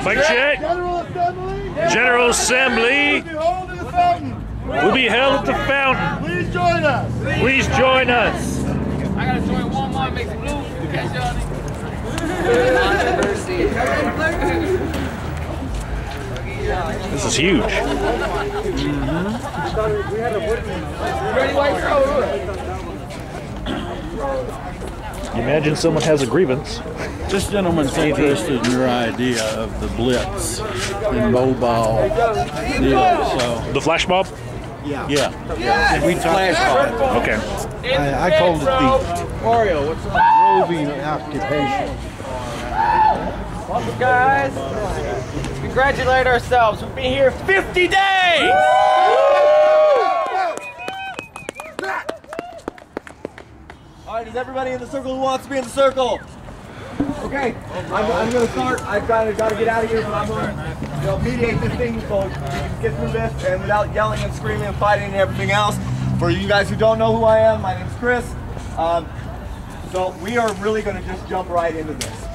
Mic check. General Assembly. General Assembly Will be held at the fountain. Please join us. Please join us. I gotta join Walmart, make some blue. Catch y'all. This is huge. Ready, White Crow? Imagine someone has a grievance. This gentleman's interested in your idea of the blitz and mobile deal. So The flash mob? yeah, We flash mob. Okay. I called it the Oreo, what's up? roving occupation. Welcome, guys. Let's congratulate ourselves. We've been here 50 days. All right, is everybody in the circle who wants to be in the circle? Okay, I'm going to start. I've got to get out of here, but I'm going to mediate this thing so we can get through this and without yelling and screaming and fighting and everything else. For you guys who don't know who I am, my name's Chris. So we are really going to just jump right into this.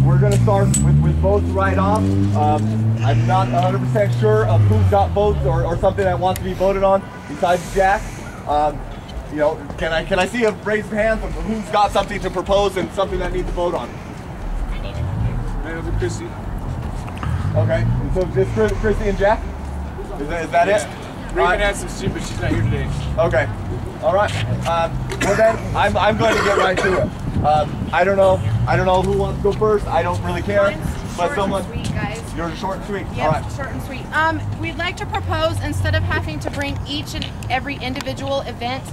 We're going to start with votes right off. I'm not 100% sure of who's got votes or something that wants to be voted on besides Jack. You know, can I see a raised hand of who's got something to propose and something that needs to vote on? Chrissy. Okay, so just Chrissy and Jack? Is that it? Raven has some shit, but she's not here today. Okay. All right. Well then, I'm going to get right to it. I don't know who wants to go first. I don't really care. But someone. Sweet, guys. You're short and sweet. Yep, All right. short and sweet. We'd like to propose, instead of having to bring each and every individual event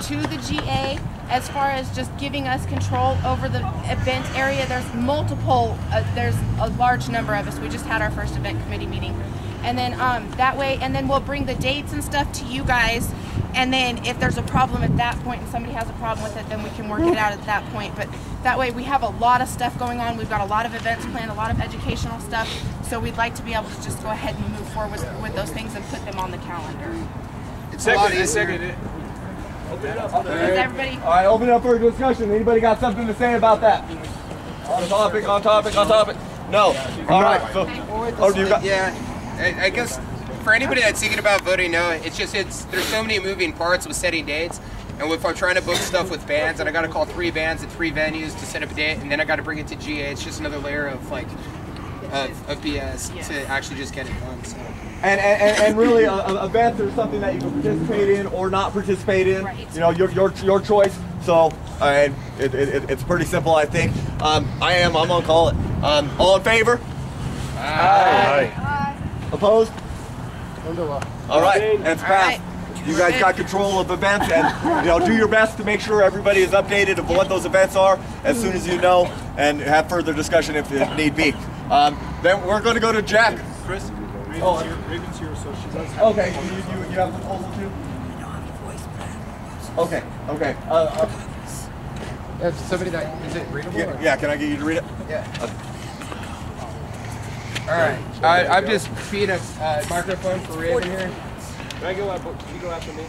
to the GA, as far as just giving us control over the event area, there's multiple, there's a large number of us. We just had our first event committee meeting. And then that way, and then we'll bring the dates and stuff to you guys. And then if there's a problem at that point and somebody has a problem with it, then we can work it out at that point. But that way we have a lot of stuff going on. We've got a lot of events planned, a lot of educational stuff. So we'd like to be able to just go ahead and move forward with those things and put them on the calendar. Second it. Is everybody? All right, open it up for a discussion. Anybody got something to say about that? On topic. No. All right. So, you got? Yeah, I guess for anybody that's thinking about voting no, there's so many moving parts with setting dates. And if I'm trying to book stuff with bands, and I got to call 3 bands at 3 venues to set up a date, and then I got to bring it to GA, it's just another layer of BS to actually just get it done. So. And really, events are something that you can participate in or not participate in. Right. You know, your choice. So, it's pretty simple, I think. I'm gonna call it. All in favor? Aye. Opposed? All right, and it's passed. Right. You guys got control of events, and do your best to make sure everybody is updated of what those events are as soon as you know, and have further discussion if need be. Then we're going to go to Jack. Chris, Raven's here, so she does have. Okay, you have a proposal too? Okay. Somebody that is it readable? Yeah, can I get you to read it? Yeah. All right. I'm just feeding a microphone for Raven here. Can I go after, you go after me?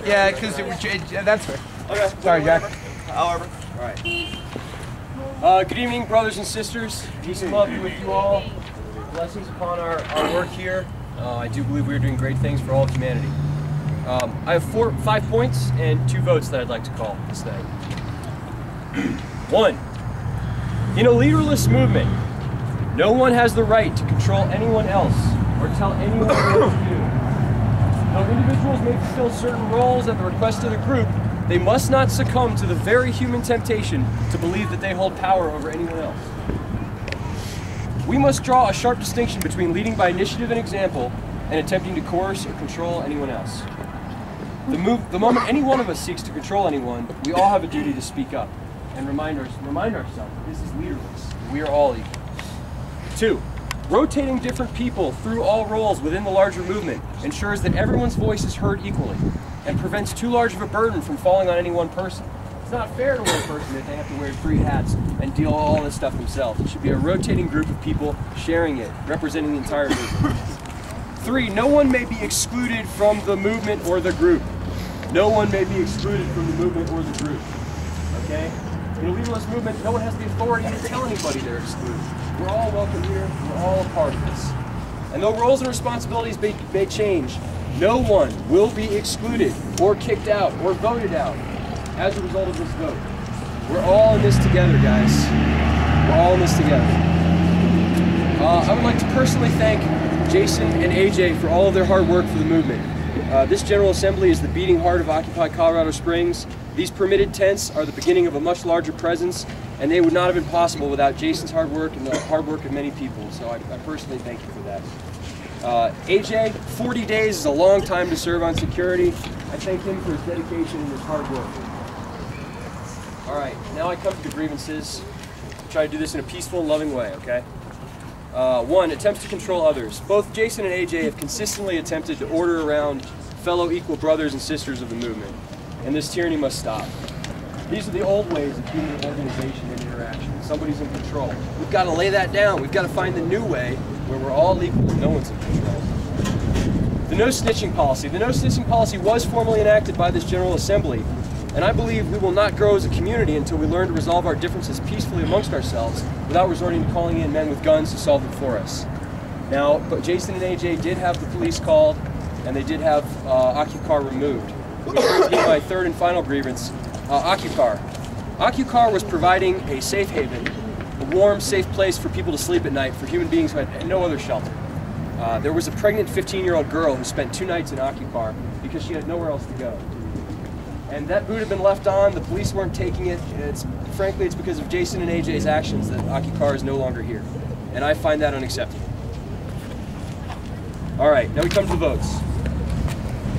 Yeah, because that's fair. Okay. Sorry, Jack. However. All right. Good evening, brothers and sisters. Peace and love be with you all. Blessings upon our work here. I do believe we are doing great things for all of humanity. I have 5 points and 2 votes that I'd like to call this night. 1. In a leaderless movement, no one has the right to control anyone else or tell anyone what to do. Though individuals may fulfill certain roles at the request of the group, they must not succumb to the very human temptation to believe that they hold power over anyone else. We must draw a sharp distinction between leading by initiative and example and attempting to coerce or control anyone else. The moment any one of us seeks to control anyone, we all have a duty to speak up and remind ourselves that this is leaderless. We are all equal. 2. Rotating different people through all roles within the larger movement ensures that everyone's voice is heard equally and prevents too large of a burden from falling on any one person. It's not fair to one person if they have to wear 3 hats and deal with all this stuff themselves. It should be a rotating group of people sharing it, representing the entire movement. 3, no one may be excluded from the movement or the group. No one may be excluded from the movement or the group. Okay? In a leaderless movement, no one has the authority to tell anybody they're excluded. we're all welcome here. We're all a part of this. And though roles and responsibilities may change, no one will be excluded or kicked out or voted out as a result of this vote. We're all in this together, guys. We're all in this together. I would like to personally thank Jason and AJ for all of their hard work for the movement. This General Assembly is the beating heart of Occupy Colorado Springs. These permitted tents are the beginning of a much larger presence, and they would not have been possible without Jason's hard work and the hard work of many people, so I personally thank you for that. AJ, 40 days is a long time to serve on security. I thank him for his dedication and his hard work. All right, now I come to the grievances. I'll try to do this in a peaceful and loving way, okay? 1, attempts to control others. Both Jason and AJ have consistently attempted to order around fellow equal brothers and sisters of the movement, and this tyranny must stop. These are the old ways of human organization and interaction. Somebody's in control. We've got to lay that down. We've got to find the new way where we're all equal and no one's in control. The no snitching policy. The no snitching policy was formally enacted by this General Assembly, and I believe we will not grow as a community until we learn to resolve our differences peacefully amongst ourselves without resorting to calling in men with guns to solve them for us. Now, but Jason and AJ did have the police called, and they did have Occucar removed. Which brings me to my third and final grievance, Occucar. Occucar was providing a safe haven, a warm, safe place for people to sleep at night for human beings who had no other shelter. There was a pregnant 15-year-old girl who spent 2 nights in Occucar because she had nowhere else to go. And that boot had been left on, the police weren't taking it. Frankly, it's because of Jason and AJ's actions that Occucar is no longer here. And I find that unacceptable. All right, now we come to the votes.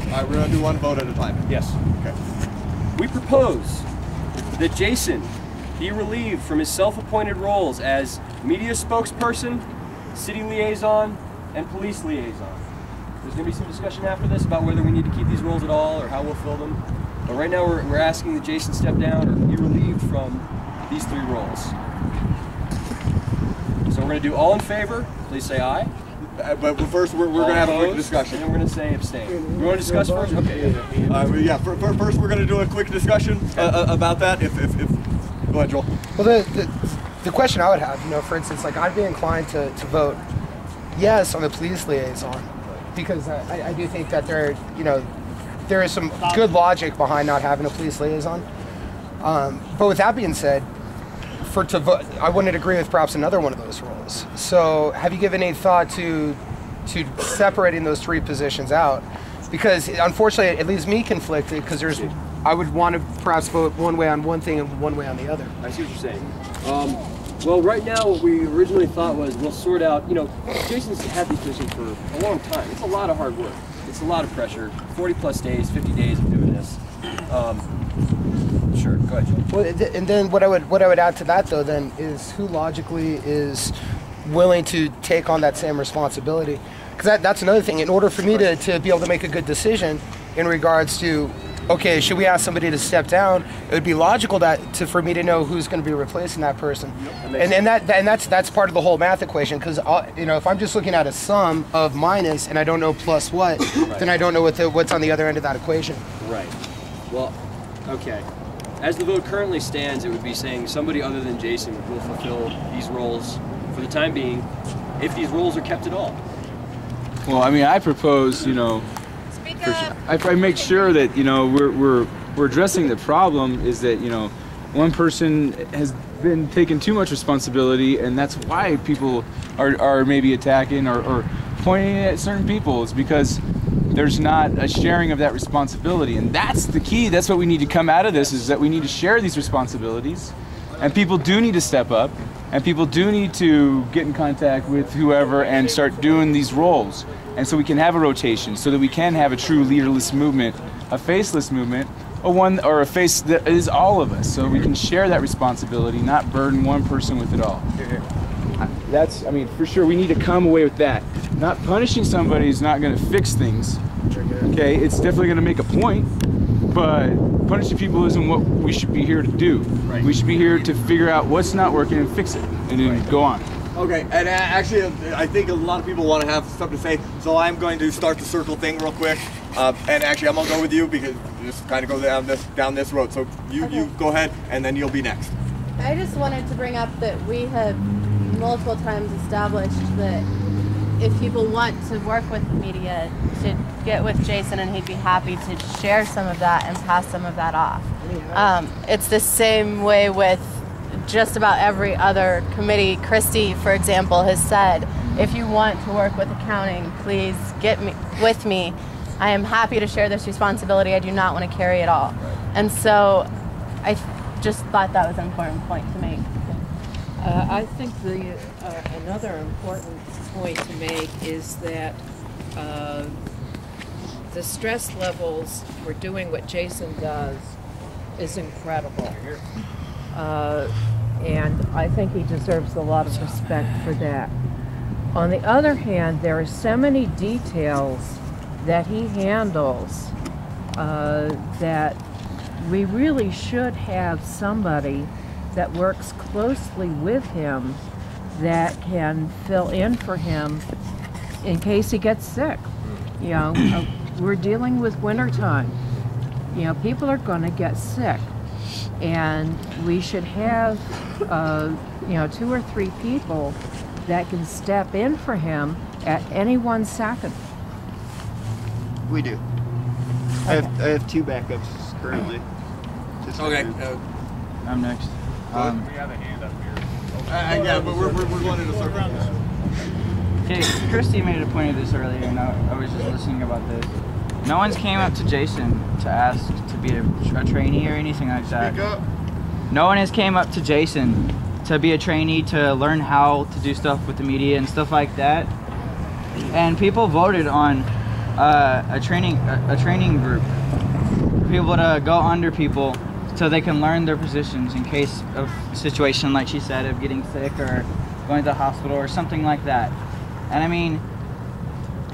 All right, we're gonna do one vote at a time. Yes. Okay. We propose that Jason be relieved from his self-appointed roles as media spokesperson, city liaison, and police liaison. There's going to be some discussion after this about whether we need to keep these roles at all or how we'll fill them. But right now we're asking that Jason step down or be relieved from these 3 roles. So we're going to do all in favor. Please say aye. But first, we're going to have a quick discussion. And then we're going to say abstain. You want to discuss first? Okay. Yeah, first we're going to do a quick discussion about that. If Go ahead, Joel. Well, the question I would have, for instance, like I'd be inclined to vote yes on the police liaison because I do think that there is some good logic behind not having a police liaison. But with that being said, to vote, I wouldn't agree with perhaps another one of those roles. So have you given any thought to separating those 3 positions out? Because unfortunately it leaves me conflicted because I would want to perhaps vote one way on one thing and one way on the other. I see what you're saying. Well, right now what we originally thought was we'll sort out, Jason's had these positions for a long time. It's a lot of hard work. It's a lot of pressure. 40 plus days, 50 days of doing this. Sure, go ahead, Joel. Well, and then what I would add to that though then is who logically is willing to take on that same responsibility? Because that's another thing. In order for me to be able to make a good decision in regards to, okay, should we ask somebody to step down? It would be logical for me to know who's going to be replacing that person, and that's part of the whole math equation. Because if I'm just looking at a sum of minus and I don't know plus what, then I don't know what's on the other end of that equation. Right. Well, okay. As the vote currently stands, it would be saying somebody other than Jason will fulfill these roles for the time being, if these roles are kept at all. Well, I mean, I propose, I make sure that we're addressing the problem is that one person has been taking too much responsibility, and that's why people are maybe attacking or pointing at certain people. It's because there's not a sharing of that responsibility, and that's the key. That's what we need to come out of this, is that we need to share these responsibilities, and people do need to step up, and people do need to get in contact with whoever and start doing these roles. And so we can have a rotation, so that we can have a true leaderless movement, a faceless movement, or a face that is all of us, so we can share that responsibility, not burden one person with it all. I mean, for sure, we need to come away with that. Not punishing somebody is not going to fix things. Okay, it's definitely going to make a point, but punishing people isn't what we should be here to do. Right. We should be here to figure out what's not working and fix it, and then go on. Okay, and actually, I think a lot of people want to have something to say, so I'm going to start the circle thing real quick. And actually, I'm gonna go with you because just kind of go down this road. So you go ahead, and then you'll be next. I just wanted to bring up that we have multiple times established that if people want to work with the media, to get with Jason and he'd be happy to share some of that and pass some of that off. It's the same way with just about every other committee. Christy, for example, has said, if you want to work with accounting, please get with me. I am happy to share this responsibility. I do not want to carry it all. And so I just thought that was an important point to make. I think another important point to make is that the stress levels for doing what Jason does is incredible. And I think he deserves a lot of respect for that. On the other hand, there are so many details that he handles that we really should have somebody that works closely with him that can fill in for him in case he gets sick. You know, we're dealing with wintertime. You know, people are going to get sick, and we should have, you know, 2 or 3 people that can step in for him at any one second. We do. I have 2 backups currently. Okay. I'm next. We have a hand up here. Yeah, but we're going in a circle. Okay, Christy made a point of this earlier, and I was just listening about this. No one's came up to Jason to ask to be a trainee or anything like that. Speak up. No one has came up to Jason to be a trainee, to learn how to do stuff with the media and stuff like that. And people voted on a training group for people to go under people so they can learn their positions in case of a situation like she said, of getting sick or going to the hospital or something like that. And I mean,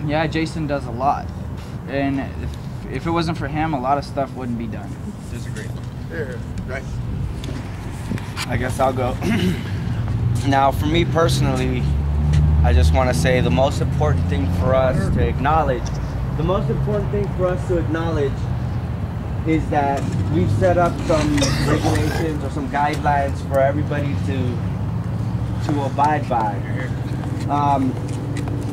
yeah, Jason does a lot. And if it wasn't for him, a lot of stuff wouldn't be done. Disagree. Here, right. I guess I'll go. Now, for me personally, I just want to say the most important thing for us to acknowledge, is that we've set up some regulations or some guidelines for everybody to abide by.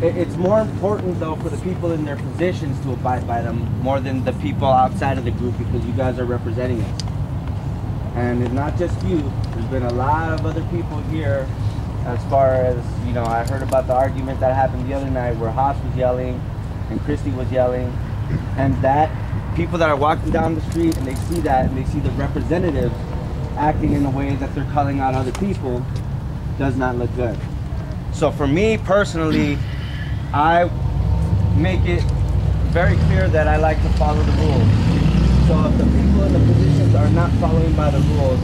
It's more important though for the people in their positions to abide by them more than the people outside of the group, because you guys are representing us. And it's not just you, there's been a lot of other people here. As far as, you know, I heard about the argument that happened the other night where Haas was yelling and Christy was yelling, and that people that are walking down the street and they see that and they see the representatives acting in a way that they're calling out other people does not look good. So for me personally, I make it very clear that I like to follow the rules. So if the people in the positions are not following by the rules,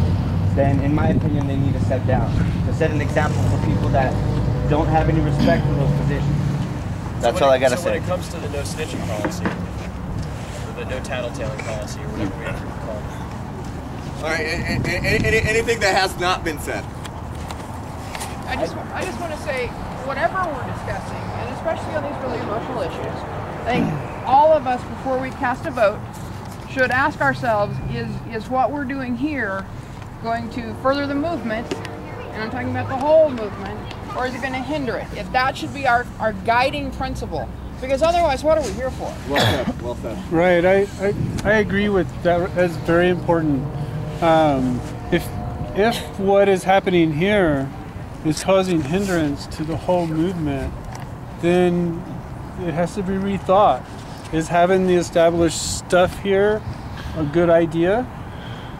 then in my opinion they need to step down, to set an example for people that don't have any respect for those positions. That's all I gotta say. When it comes to the no snitching policy, or the no tattletaling policy, or whatever we have to call it. All right, anything that has not been said? I just want to say, whatever we're discussing, and especially on these really emotional issues, I think all of us, before we cast a vote, should ask ourselves, is what we're doing here going to further the movement, and I'm talking about the whole movement, or is it going to hinder it? If that should be our guiding principle, because otherwise, what are we here for? Well said, well said. Right, I agree with that. That's very important. If what is happening here is causing hindrance to the whole movement, then it has to be rethought. Is having the established stuff here a good idea?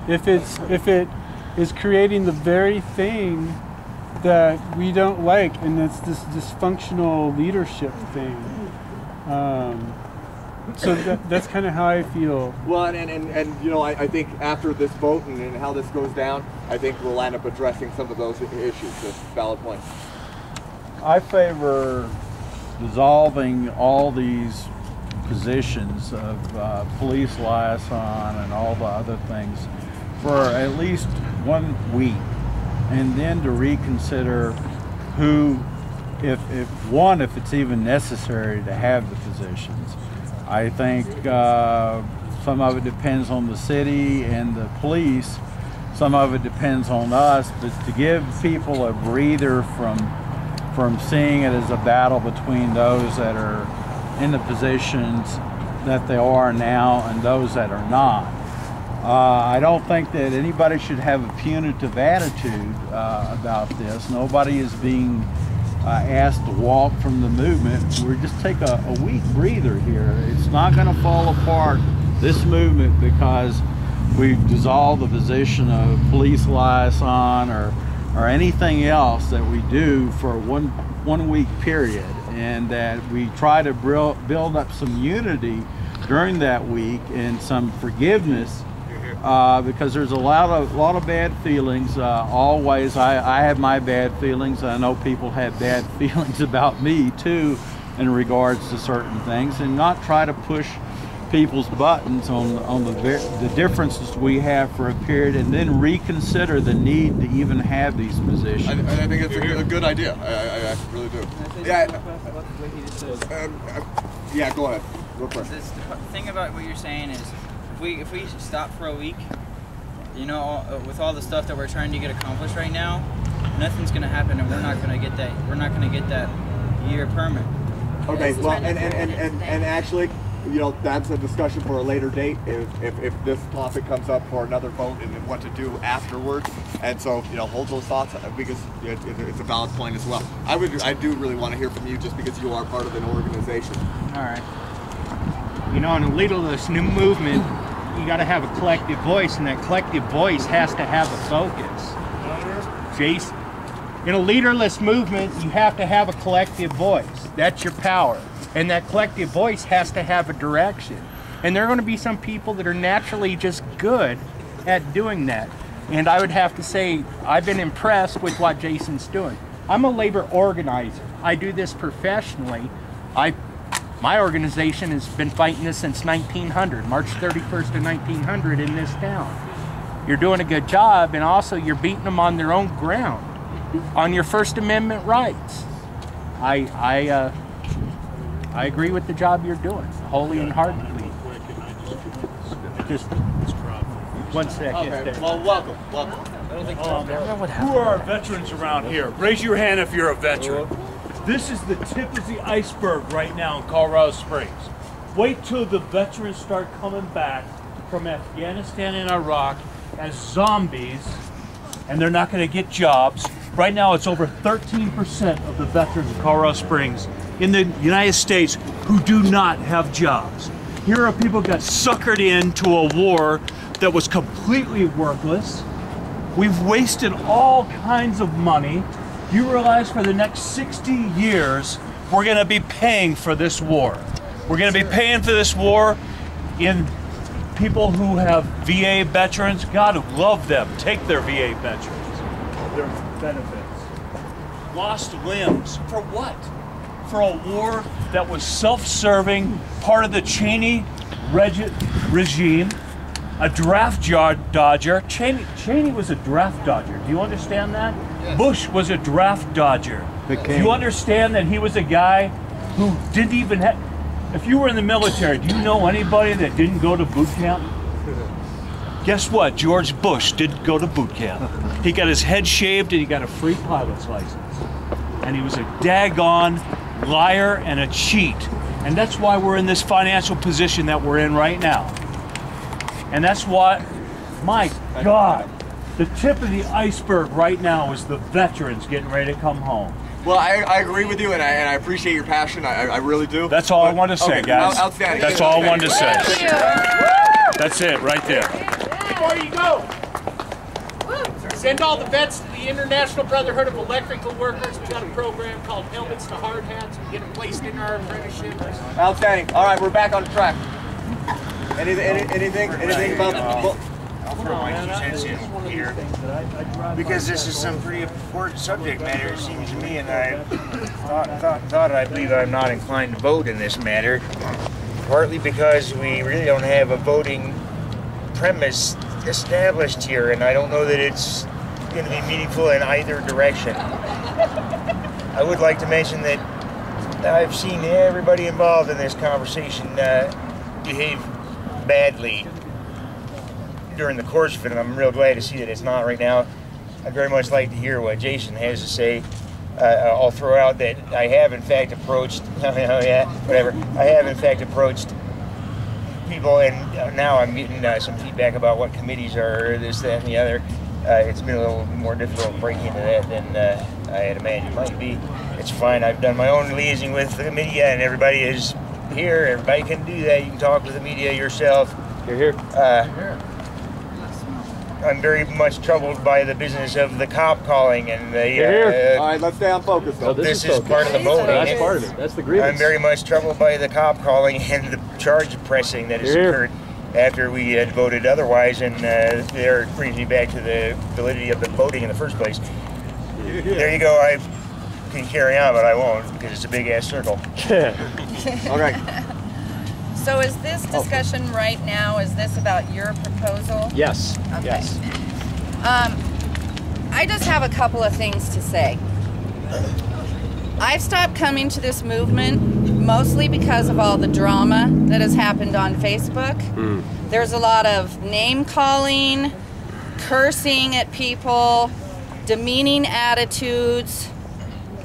If it is creating the very thing that we don't like, and it's this dysfunctional leadership thing. So that's kind of how I feel. Well, and you know, I think after this vote and how this goes down, I think we'll end up addressing some of those issues. That's a valid point. I favor dissolving all these positions of police liaison and all the other things for at least 1 week, and then to reconsider who, if it's even necessary to have the positions. I think some of it depends on the city and the police some of it depends on us, but to give people a breather from seeing it as a battle between those that are in the positions that they are now and those that are not. I don't think that anybody should have a punitive attitude about this. Nobody is being asked to walk from the movement. We're just take a week breather here. It's not going to fall apart, this movement, because we've dissolved the position of police liaison or anything else that we do for one week period, and that we try to build up some unity during that week and some forgiveness, because there's a lot of bad feelings always. I have my bad feelings. I know people have bad feelings about me too in regards to certain things, and not try to push people's buttons on the differences we have for a period, and then reconsider the need to even have these positions. I think it's a good idea. I really do. Yeah. Yeah, go ahead. Real quick. The thing about what you're saying is, if we stop for a week, you know, with all the stuff that we're trying to get accomplished right now, nothing's going to happen, and we're not going to get that. We're not going to get that year permit. Okay. Well, and actually, you know, that's a discussion for a later date if this topic comes up for another vote and what to do afterwards. And so, you know, hold those thoughts because it's a valid point as well. I do really want to hear from you just because you are part of an organization. All right. You know, in a leaderless new movement, you got to have a collective voice, and that collective voice has to have a focus. Jason, in a leaderless movement, you have to have a collective voice. That's your power. And that collective voice has to have a direction. And there are going to be some people that are naturally just good at doing that. And I would have to say, I've been impressed with what Jason's doing. I'm a labor organizer. I do this professionally. My organization has been fighting this since 1900, March 31st of 1900 in this town. You're doing a good job, and also you're beating them on their own ground, on your First Amendment rights. I agree with the job you're doing, wholly and heartedly. Just 1 second. Okay. Well, welcome. Who are our veterans around here? Raise your hand if you're a veteran. This is the tip of the iceberg right now in Colorado Springs. Wait till the veterans start coming back from Afghanistan and Iraq as zombies, and they're not going to get jobs. Right now, it's over 13% of the veterans in Colorado Springs in the United States who do not have jobs. Here are people who got suckered into a war that was completely worthless. We've wasted all kinds of money. You realize for the next 60 years, we're going to be paying for this war. We're going to be paying for this war in people who have VA veterans. God love them. Take their VA veterans, their benefits. Lost limbs. For what? For a war that was self-serving, part of the Cheney regime, a draft dodger. Cheney was a draft dodger. Do you understand that? Yes. Bush was a draft dodger. Do you understand that he was a guy who didn't even have... If you were in the military, do you know anybody that didn't go to boot camp? Guess what? George Bush didn't go to boot camp. He got his head shaved and he got a free pilot's license. And he was a daggone liar and a cheat. And that's why we're in this financial position that we're in right now. And that's why, my God, the tip of the iceberg right now is the veterans getting ready to come home. Well, I agree with you, and I appreciate your passion. I really do. That's all I wanted to say, guys. Outstanding. That's all I wanted to say. That's it, right there. Before you go, send all the vets to the International Brotherhood of Electrical Workers. We got a program called Helmets to Hard Hats. We get them placed in our apprenticeship. Outstanding. All right, we're back on track. Anything about the... I'll throw my 2 cents in here, because this is some pretty important subject matter, it seems to me, and I believe I'm not inclined to vote in this matter, partly because we really don't have a voting premise established here, and I don't know that it's going to be meaningful in either direction. I would like to mention that I've seen everybody involved in this conversation behave badly. during the course of it, and I'm real glad to see that it's not right now. I'd very much like to hear what Jason has to say. I'll throw out that I have in fact approached, I have in fact approached people, and now I'm getting some feedback about what committees are, this, that, and the other. It's been a little more difficult to break into that than I had imagined it might be. It's fine. I've done my own liaising with the media, and everybody is here. Everybody can do that. You can talk with the media yourself. You're here. I'm very much troubled by the business of the cop calling and the. All right, let's stay on focus. Though. This is part of the voting. That's part of it. That's the grievance. I'm very much troubled by the cop calling and the charge pressing that has occurred after we had voted otherwise, and there brings me back to the validity of the voting in the first place. There you go. I can carry on, but I won't because it's a big ass circle. Okay. So is this discussion right now, is this about your proposal? Yes. Okay. Yes. I just have a couple of things to say. I've stopped coming to this movement mostly because of all the drama that has happened on Facebook. There's a lot of name calling, cursing at people, demeaning attitudes.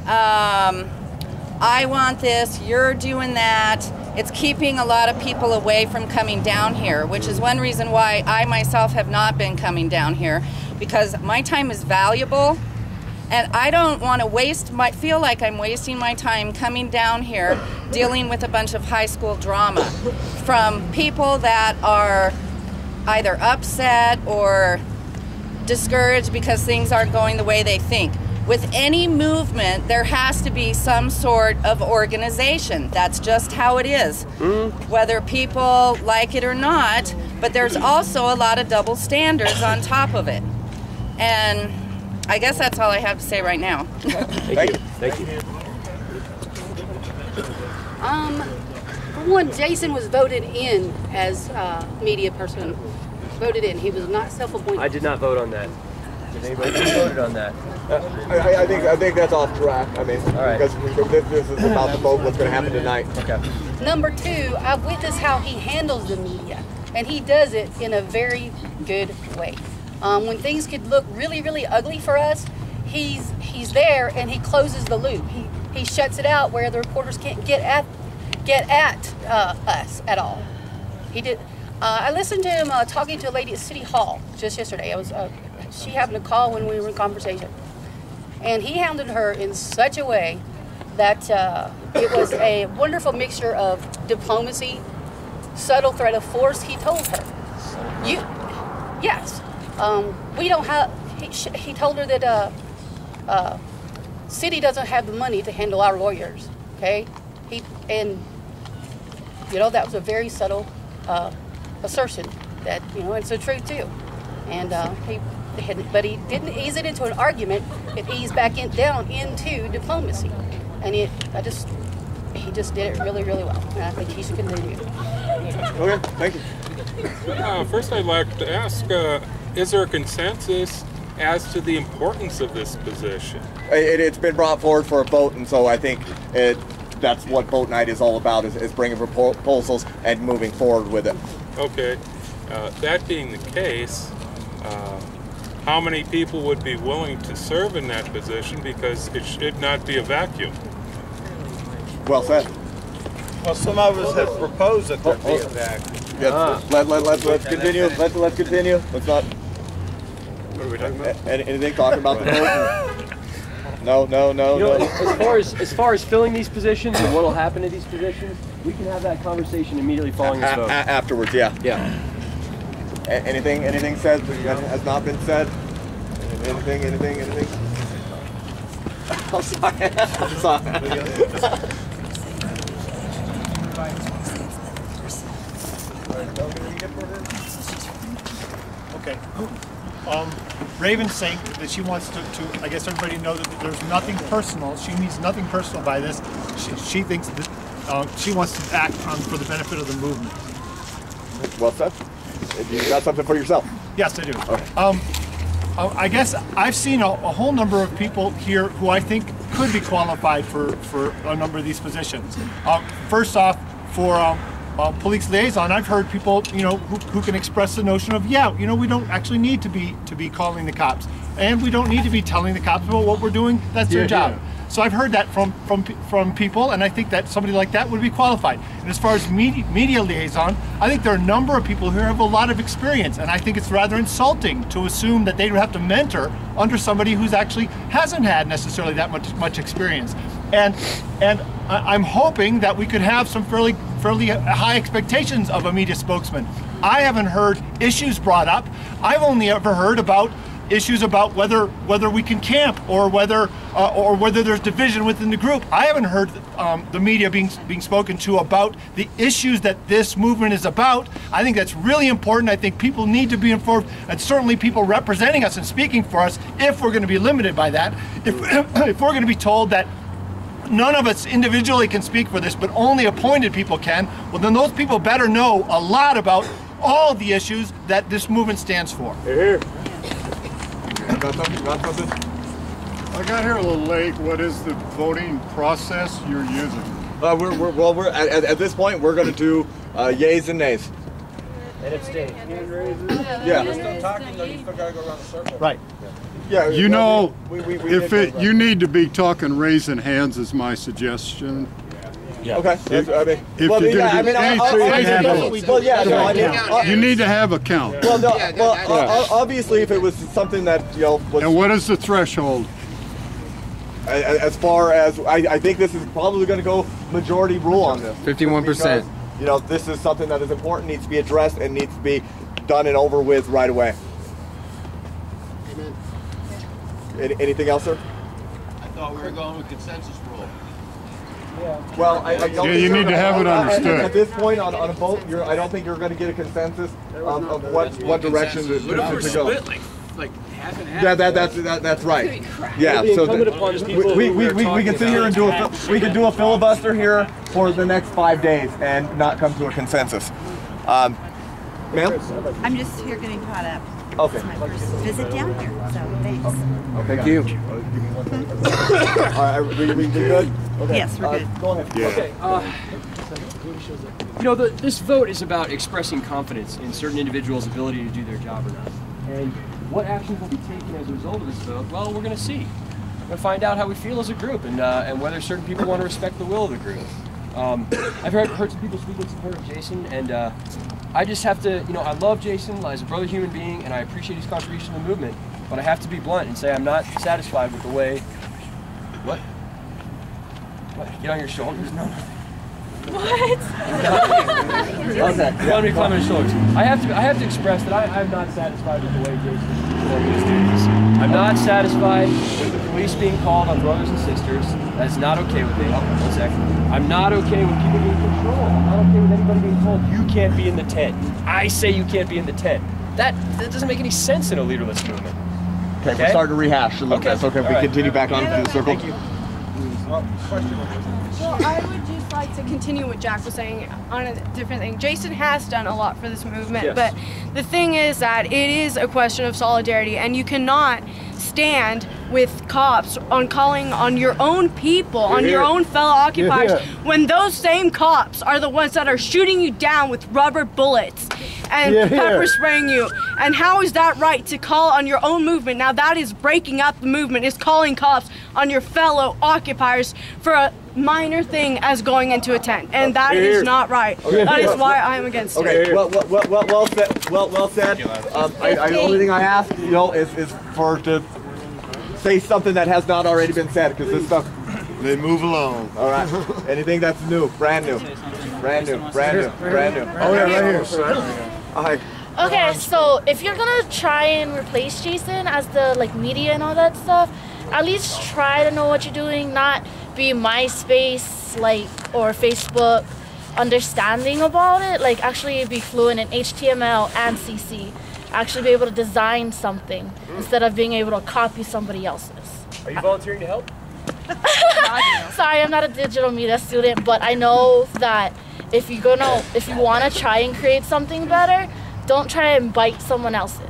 I want this, you're doing that. It's keeping a lot of people away from coming down here, which is one reason why I myself have not been coming down here, because my time is valuable and I don't want to feel like I'm wasting my time coming down here dealing with a bunch of high school drama from people that are either upset or discouraged because things aren't going the way they think. With any movement, there has to be some sort of organization. That's just how it is, whether people like it or not. But there's also a lot of double standards on top of it. And I guess that's all I have to say right now. Thank you. Thank you. For one, Jason was voted in as a media person. Voted in. He was not self-appointed. I did not vote on that. Did anybody voted on that? I think that's off track. I mean, because this is about the vote, what's going to happen tonight. Okay. Number two, I've witnessed how he handles the media, and he does it in a very good way. When things could look really, really ugly for us, he's there and he closes the loop. He shuts it out where the reporters can't get at us at all. He did. I listened to him talking to a lady at City Hall just yesterday. She happened to call when we were in conversation. And he handled her in such a way that it was a wonderful mixture of diplomacy, subtle threat of force. He told her, yes, we don't have, he told her that city doesn't have the money to handle our lawyers, okay? And that was a very subtle assertion that, it's the truth too. And but he didn't ease it into an argument. It eased back down into diplomacy, and he just did it really, really well. And I think he should continue. Okay, thank you. First, I'd like to ask: is there a consensus as to the importance of this position? It's been brought forward for a vote, and so I think that's what vote night is all about: is bringing proposals and moving forward with it. Okay. That being the case. How many people would be willing to serve in that position, because it should not be a vacuum? Well said. Well, some of us have proposed that there be a vacuum. Yes, let's continue. Let's continue. Let's not. What are we talking about? Anything talking about the vote? No. As far as filling these positions and what will happen to these positions, we can have that conversation immediately following this vote. Afterwards, yeah. Yeah. Anything said that has not been said? Anything? I'm sorry. Okay. Raven's saying that she wants to, I guess everybody know that there's nothing personal. She means nothing personal by this. She thinks that she wants to act for the benefit of the movement. Well said. You got something for yourself? Yes, I do. Okay. I guess I've seen a whole number of people here who I think could be qualified for a number of these positions. First off, for police liaison, I've heard people, you know, who can express the notion of, yeah, you know, we don't actually need to be calling the cops, and we don't need to be telling the cops about what we're doing. That's their job. So I've heard that from people, and I think that somebody like that would be qualified. And as far as media liaison, I think there are a number of people who have a lot of experience, and I think it's rather insulting to assume that they would have to mentor under somebody who's actually hasn't had necessarily that much experience. And I'm hoping that we could have some fairly high expectations of a media spokesman. I haven't heard issues brought up. I've only ever heard about issues about whether we can camp or whether there's division within the group. I haven't heard the media being spoken to about the issues that this movement is about. I think that's really important. I think people need to be informed, and certainly people representing us and speaking for us, if we're going to be limited by that, if we're going to be told that none of us individually can speak for this, but only appointed people can, well then those people better know a lot about all the issues that this movement stands for. Here. Got something? I got here a little late. What is the voting process you're using? We're at this point we're going to do yays and nays. And abstain. Yeah. There's no talking though. You still gotta go around the circle. Right. Yeah. You know, if you need to be talking raising hands is my suggestion. Yeah. Okay. You need to have a count. Obviously, if it was something that was. And what is the threshold? As far as I think this is probably going to go majority rule on this. 51%. You know, this is something that is important, needs to be addressed, and needs to be done and over with right away. Amen. Anything else, sir? I thought we were going with consensus rule. Well, I don't you need to have it understood. At this point, on a vote, I don't think you're going to get a consensus of what direction to go. Like half and half. Yeah, that's right. Yeah, so we can sit here and do a filibuster here for the next 5 days and not come to a consensus. Ma'am? I'm just here getting caught up. Okay. It's my first visit down here, so thanks. Thank you. All right, we good? Okay. Yes, we're good. Go ahead. Yeah. Okay. You know, this vote is about expressing confidence in certain individuals' ability to do their job or not. And what actions will be taken as a result of this vote? Well, we're going to see. We're going to find out how we feel as a group and whether certain people want to respect the will of the group. I've heard some people speak in support of Jason, and I just have to, I love Jason as a brother human being, and I appreciate his contribution to the movement, but I have to be blunt and say I'm not satisfied with the way... What? Get on your shoulders? No. What? Okay. You want me to climb on his shoulders? I have to express that I'm not satisfied with the way Jason is performing his duties. I'm not satisfied with the police being called on brothers and sisters. That's not okay with me. One second. I'm not okay with people being controlled. I'm not okay with anybody being told you can't be in the tent. I say you can't be in the tent. That doesn't make any sense in a leaderless movement. Okay, we're starting to rehash a little bit. Okay, we continue back on to the circle. Thank you. Well, I would just like to continue what Jack was saying on a different thing. Jason has done a lot for this movement, yes. But the thing is that it is a question of solidarity, and you cannot stand with cops on calling on your own people, on your own fellow occupiers, when those same cops are the ones that are shooting you down with rubber bullets and pepper spraying you. And how is that right to call on your own movement? Now that is breaking up the movement, is calling cops on your fellow occupiers for a minor thing as going into a tent, and that is not right. That is why I am against it. Okay, well said. Well said. The only thing I ask, is for to say something that has not already been said, because this stuff. They move along. All right. Anything that's new, brand new. Oh yeah, right here. Hi. Okay, so if you're gonna try and replace Jason as the media and all that stuff, at least try to know what you're doing, not be MySpace or Facebook understanding about it. Actually be fluent in HTML and CC. Actually be able to design something instead of being able to copy somebody else's. Are you volunteering to help? Sorry, I'm not a digital media student, but I know that if you want to try and create something better, don't try and bite someone else's.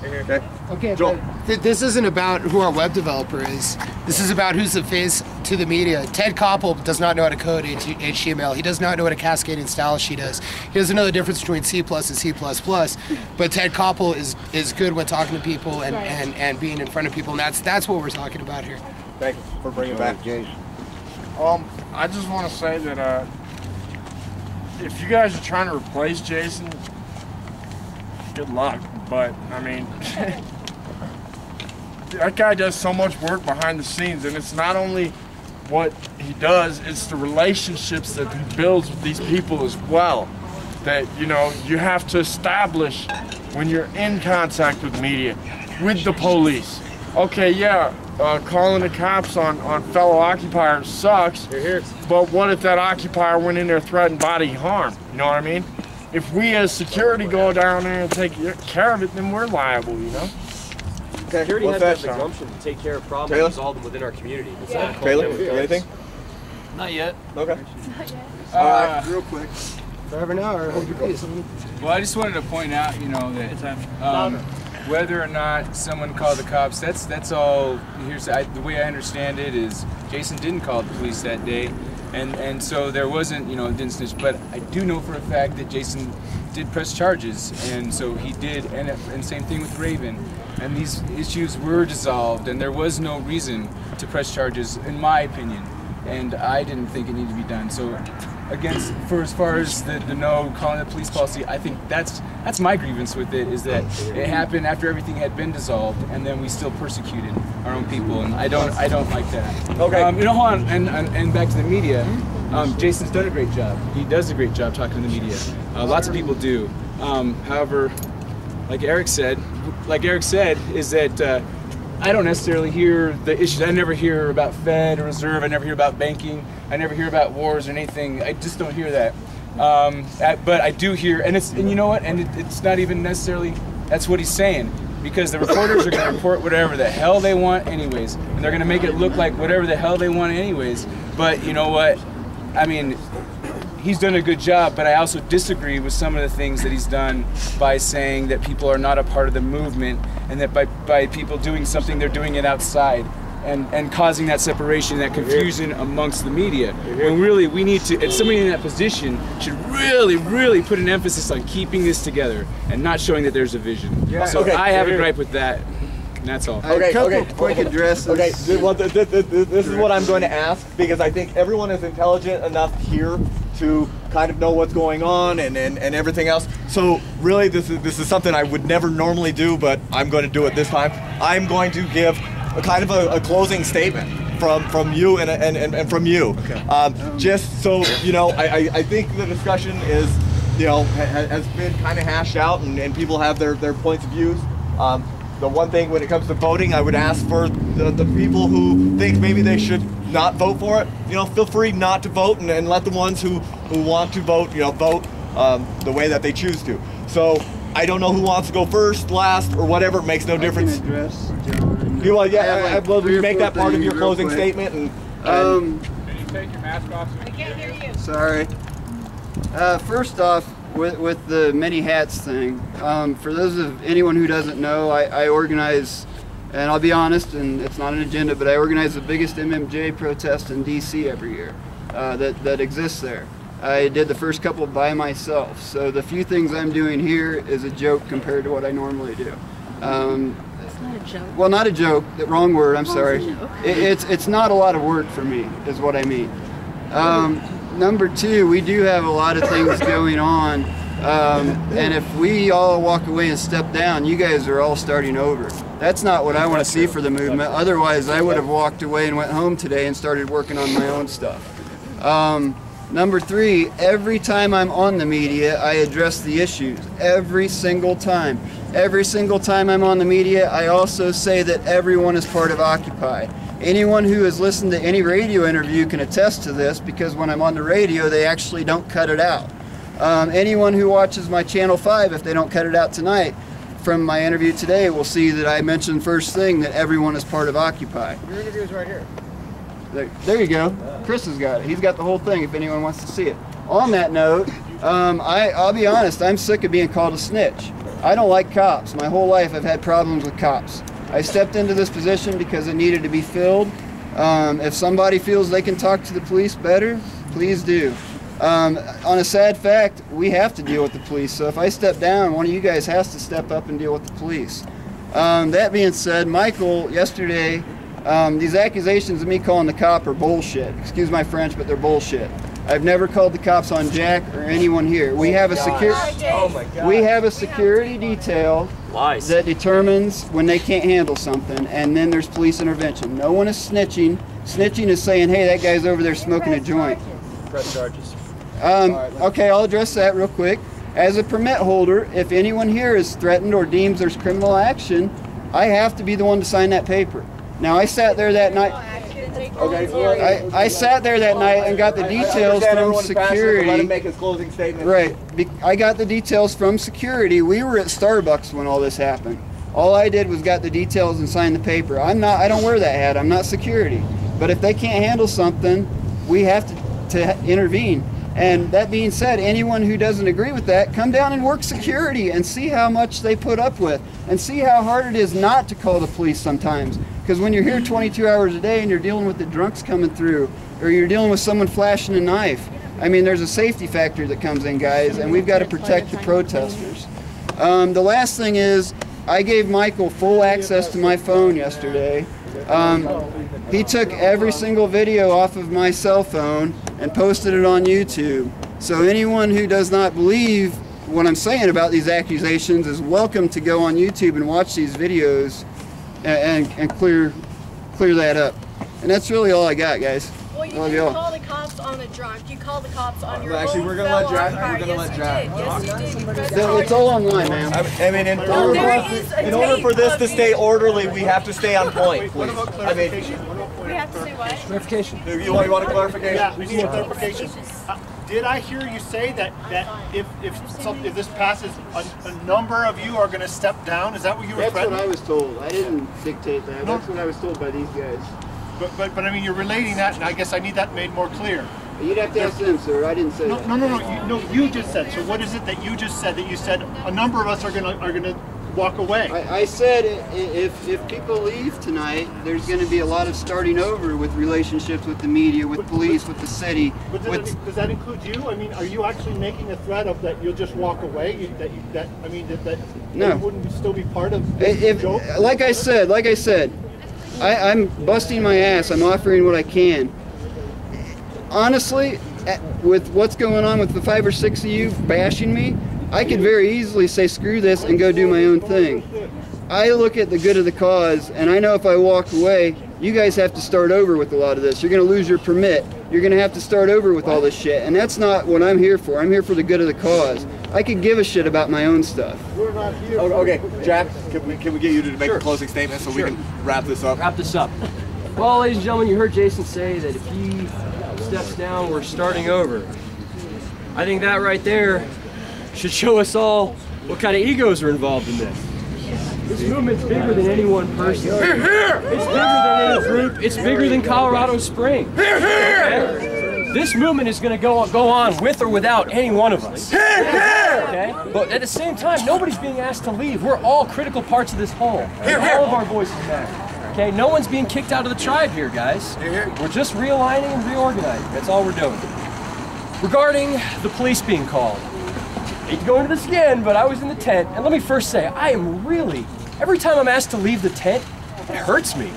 Okay. Okay. Joel. this isn't about who our web developer is. This is about who's the face to the media. Ted Koppel does not know how to code HTML. He does not know what a cascading style sheet is. He doesn't know the difference between C++ and C++. But Ted Koppel is good when talking to people and being in front of people, and that's what we're talking about here. Thank you for bringing it back, Jason. I just want to say that if you guys are trying to replace Jason, good luck. But I mean, that guy does so much work behind the scenes, and it's not only what he does, it's the relationships that he builds with these people as well. That, you know, you have to establish when you're in contact with media, with the police. Okay, yeah, calling the cops on fellow occupiers sucks, but what if that occupier went in there and threatened bodily harm? You know what I mean? If we as security go down there and take care of it, then we're liable, you know? Okay. Security What's has that, the Sean? presumption to take care of problems Taylor? and resolve them within our community. Taylor, anything? Not yet. Okay. All right, real quick. Forever now, or hold your peace. Well, I just wanted to point out, you know, that whether or not someone called the cops, that's all hearsay. The way I understand it is Jason didn't call the police that day, and so there wasn't, you know, didn't snitch. But I do know for a fact that Jason did press charges, and so he did, and same thing with Raven. And these issues were dissolved, and there was no reason to press charges, in my opinion. And I didn't think it needed to be done. So, against, for as far as the no calling the police policy, I think that's my grievance with it, is that it happened after everything had been dissolved, and then we still persecuted our own people, and I don't like that. Okay. You know, hold on, and back to the media. Jason's done a great job. He does a great job talking to the media. Lots of people do. However, like Eric said, is that I don't necessarily hear the issues. I never hear about Fed or Reserve. I never hear about banking. I never hear about wars or anything. I just don't hear that. But I do hear, and you know what? And it's not even necessarily that's what he's saying, because the reporters are going to report whatever the hell they want anyways, and they're going to make it look like whatever the hell they want anyways. But you know what? I mean, he's done a good job, but I also disagree with some of the things that he's done by saying that people are not a part of the movement, and that by people doing something, they're doing it outside, and causing that separation, that confusion amongst the media. When really we need to, and somebody in that position should really put an emphasis on keeping this together and not showing that there's a vision. Yeah. So Okay. I have a gripe with that, and that's all. Okay. Quick addresses. Okay. Well, this is what I'm going to ask, because I think everyone is intelligent enough here to kind of know what's going on and everything else. So really, this is something I would never normally do, but I'm going to do it this time. I'm going to give a kind of a closing statement from you and from you. Okay. Just so you know, I think the discussion is, you know, has been kind of hashed out, and people have their points of views. The one thing when it comes to voting, I would ask for the people who think maybe they should not vote for it, you know, feel free not to vote, and let the ones who want to vote, you know, vote the way that they choose to. So I don't know who wants to go first, last, or whatever. It makes no difference. You want, yeah, well, make that part of your closing statement. And Can you take your mask off? I can't hear you. Sorry. First off, with the many hats thing, for those of anyone who doesn't know, I organize, and I'll be honest, and it's not an agenda, but I organize the biggest MMJ protest in DC every year that exists there. I did the first couple by myself, so the few things I'm doing here is a joke compared to what I normally do. It's not a joke. Well, not a joke, the wrong word, I'm Oh, sorry. it's a joke. It's not a lot of work for me, is what I mean. Number two, we do have a lot of things going on, and if we all walk away and step down, you guys are all starting over. That's not what I want to see for the movement. Otherwise, I would have walked away and went home today and started working on my own stuff. Number three, every time I'm on the media, I address the issues. Every single time. Every single time I'm on the media, I also say that everyone is part of Occupy. Anyone who has listened to any radio interview can attest to this, because when I'm on the radio, they actually don't cut it out. Anyone who watches my Channel 5, if they don't cut it out tonight, from my interview today, will see that I mentioned first thing that everyone is part of Occupy. your interview is right here. There you go. Chris has got it. He's got the whole thing if anyone wants to see it. On that note, I'll be honest, I'm sick of being called a snitch. I don't like cops. My whole life I've had problems with cops. I stepped into this position because it needed to be filled. If somebody feels they can talk to the police better, please do. On a sad fact, we have to deal with the police. So if I step down, one of you guys has to step up and deal with the police. That being said, Michael, yesterday, these accusations of me calling the cop are bullshit. Excuse my French, but they're bullshit. I've never called the cops on Jack or anyone here. We have a security detail that determines when they can't handle something, and then there's police intervention. No one is snitching. Snitching is saying, hey, that guy's over there smoking a joint. Press charges. Okay, I'll address that real quick. As a permit holder, if anyone here is threatened or deems there's criminal action, I have to be the one to sign that paper. Now, I sat there that night. I sat there that night and got the details from security. Let him make his closing statement. Right. I got the details from security. We were at Starbucks when all this happened. All I did was got the details and signed the paper. I don't wear that hat. I'm not security. But if they can't handle something, we have to intervene. And that being said, anyone who doesn't agree with that, come down and work security and see how much they put up with and see how hard it is not to call the police sometimes. Because when you're here 22 hours a day and you're dealing with the drunks coming through, or you're dealing with someone flashing a knife, I mean, there's a safety factor that comes in, guys, and we've got to protect the protesters. The last thing is, I gave Michael full access to my phone yesterday. He took every single video off of my cell phone and posted it on YouTube. So anyone who does not believe what I'm saying about these accusations is welcome to go on YouTube and watch these videos and clear that up. And that's really all I got, guys. Well, you didn't call the cops on a drunk. You called the cops on your Actually, own we're gonna let Jack. fellow We're gonna let Jack. Yes, you did. It's all online, man. I mean, in order for this to stay orderly, we have to stay on point, please. I mean, We have to say what? Clarification. You want a clarification? Yeah, we need a clarification. Did I hear you say that if this passes, a number of you are going to step down? Is that what you were threatening? That's what I was told. I didn't dictate that. That's what I was told by these guys. But I mean, you're relating that, and I guess I need that made more clear. You'd have to ask them, sir. I didn't say that. No. You just said. So what is it that you just said? That you said a number of us are gonna walk away. I said if people leave tonight, there's going to be a lot of starting over with relationships with the media, with police, with the city. But does that include you? I mean, are you actually making a threat of that you'll just walk away? That No. you wouldn't still be part of this joke? Like I said, I'm busting my ass. I'm offering what I can. Honestly, with what's going on with the 5 or 6 of you bashing me, I could very easily say screw this and go do my own thing. I look at the good of the cause, and I know if I walk away, you guys have to start over with a lot of this. You're going to lose your permit. You're going to have to start over with all this shit, and that's not what I'm here for. I'm here for the good of the cause. I could give a shit about my own stuff. We're not here. Okay, Jack, can we get you to make a closing statement so we can wrap this up? Wrap this up. Well, ladies and gentlemen, you heard Jason say that if he steps down, we're starting over. I think that right there should show us all what kind of egos are involved in this. This movement's bigger than any one person. It's bigger than any group. It's bigger than Colorado Springs. Okay? This movement is going to go on with or without any one of us. Okay? But at the same time, nobody's being asked to leave. We're all critical parts of this whole. And all of our voices matter. Okay? No one's being kicked out of the tribe here, guys. We're just realigning and reorganizing. That's all we're doing. Regarding the police being called, I hate to go into this again, but I was in the tent, and let me first say, I am really, every time I'm asked to leave the tent, it hurts me.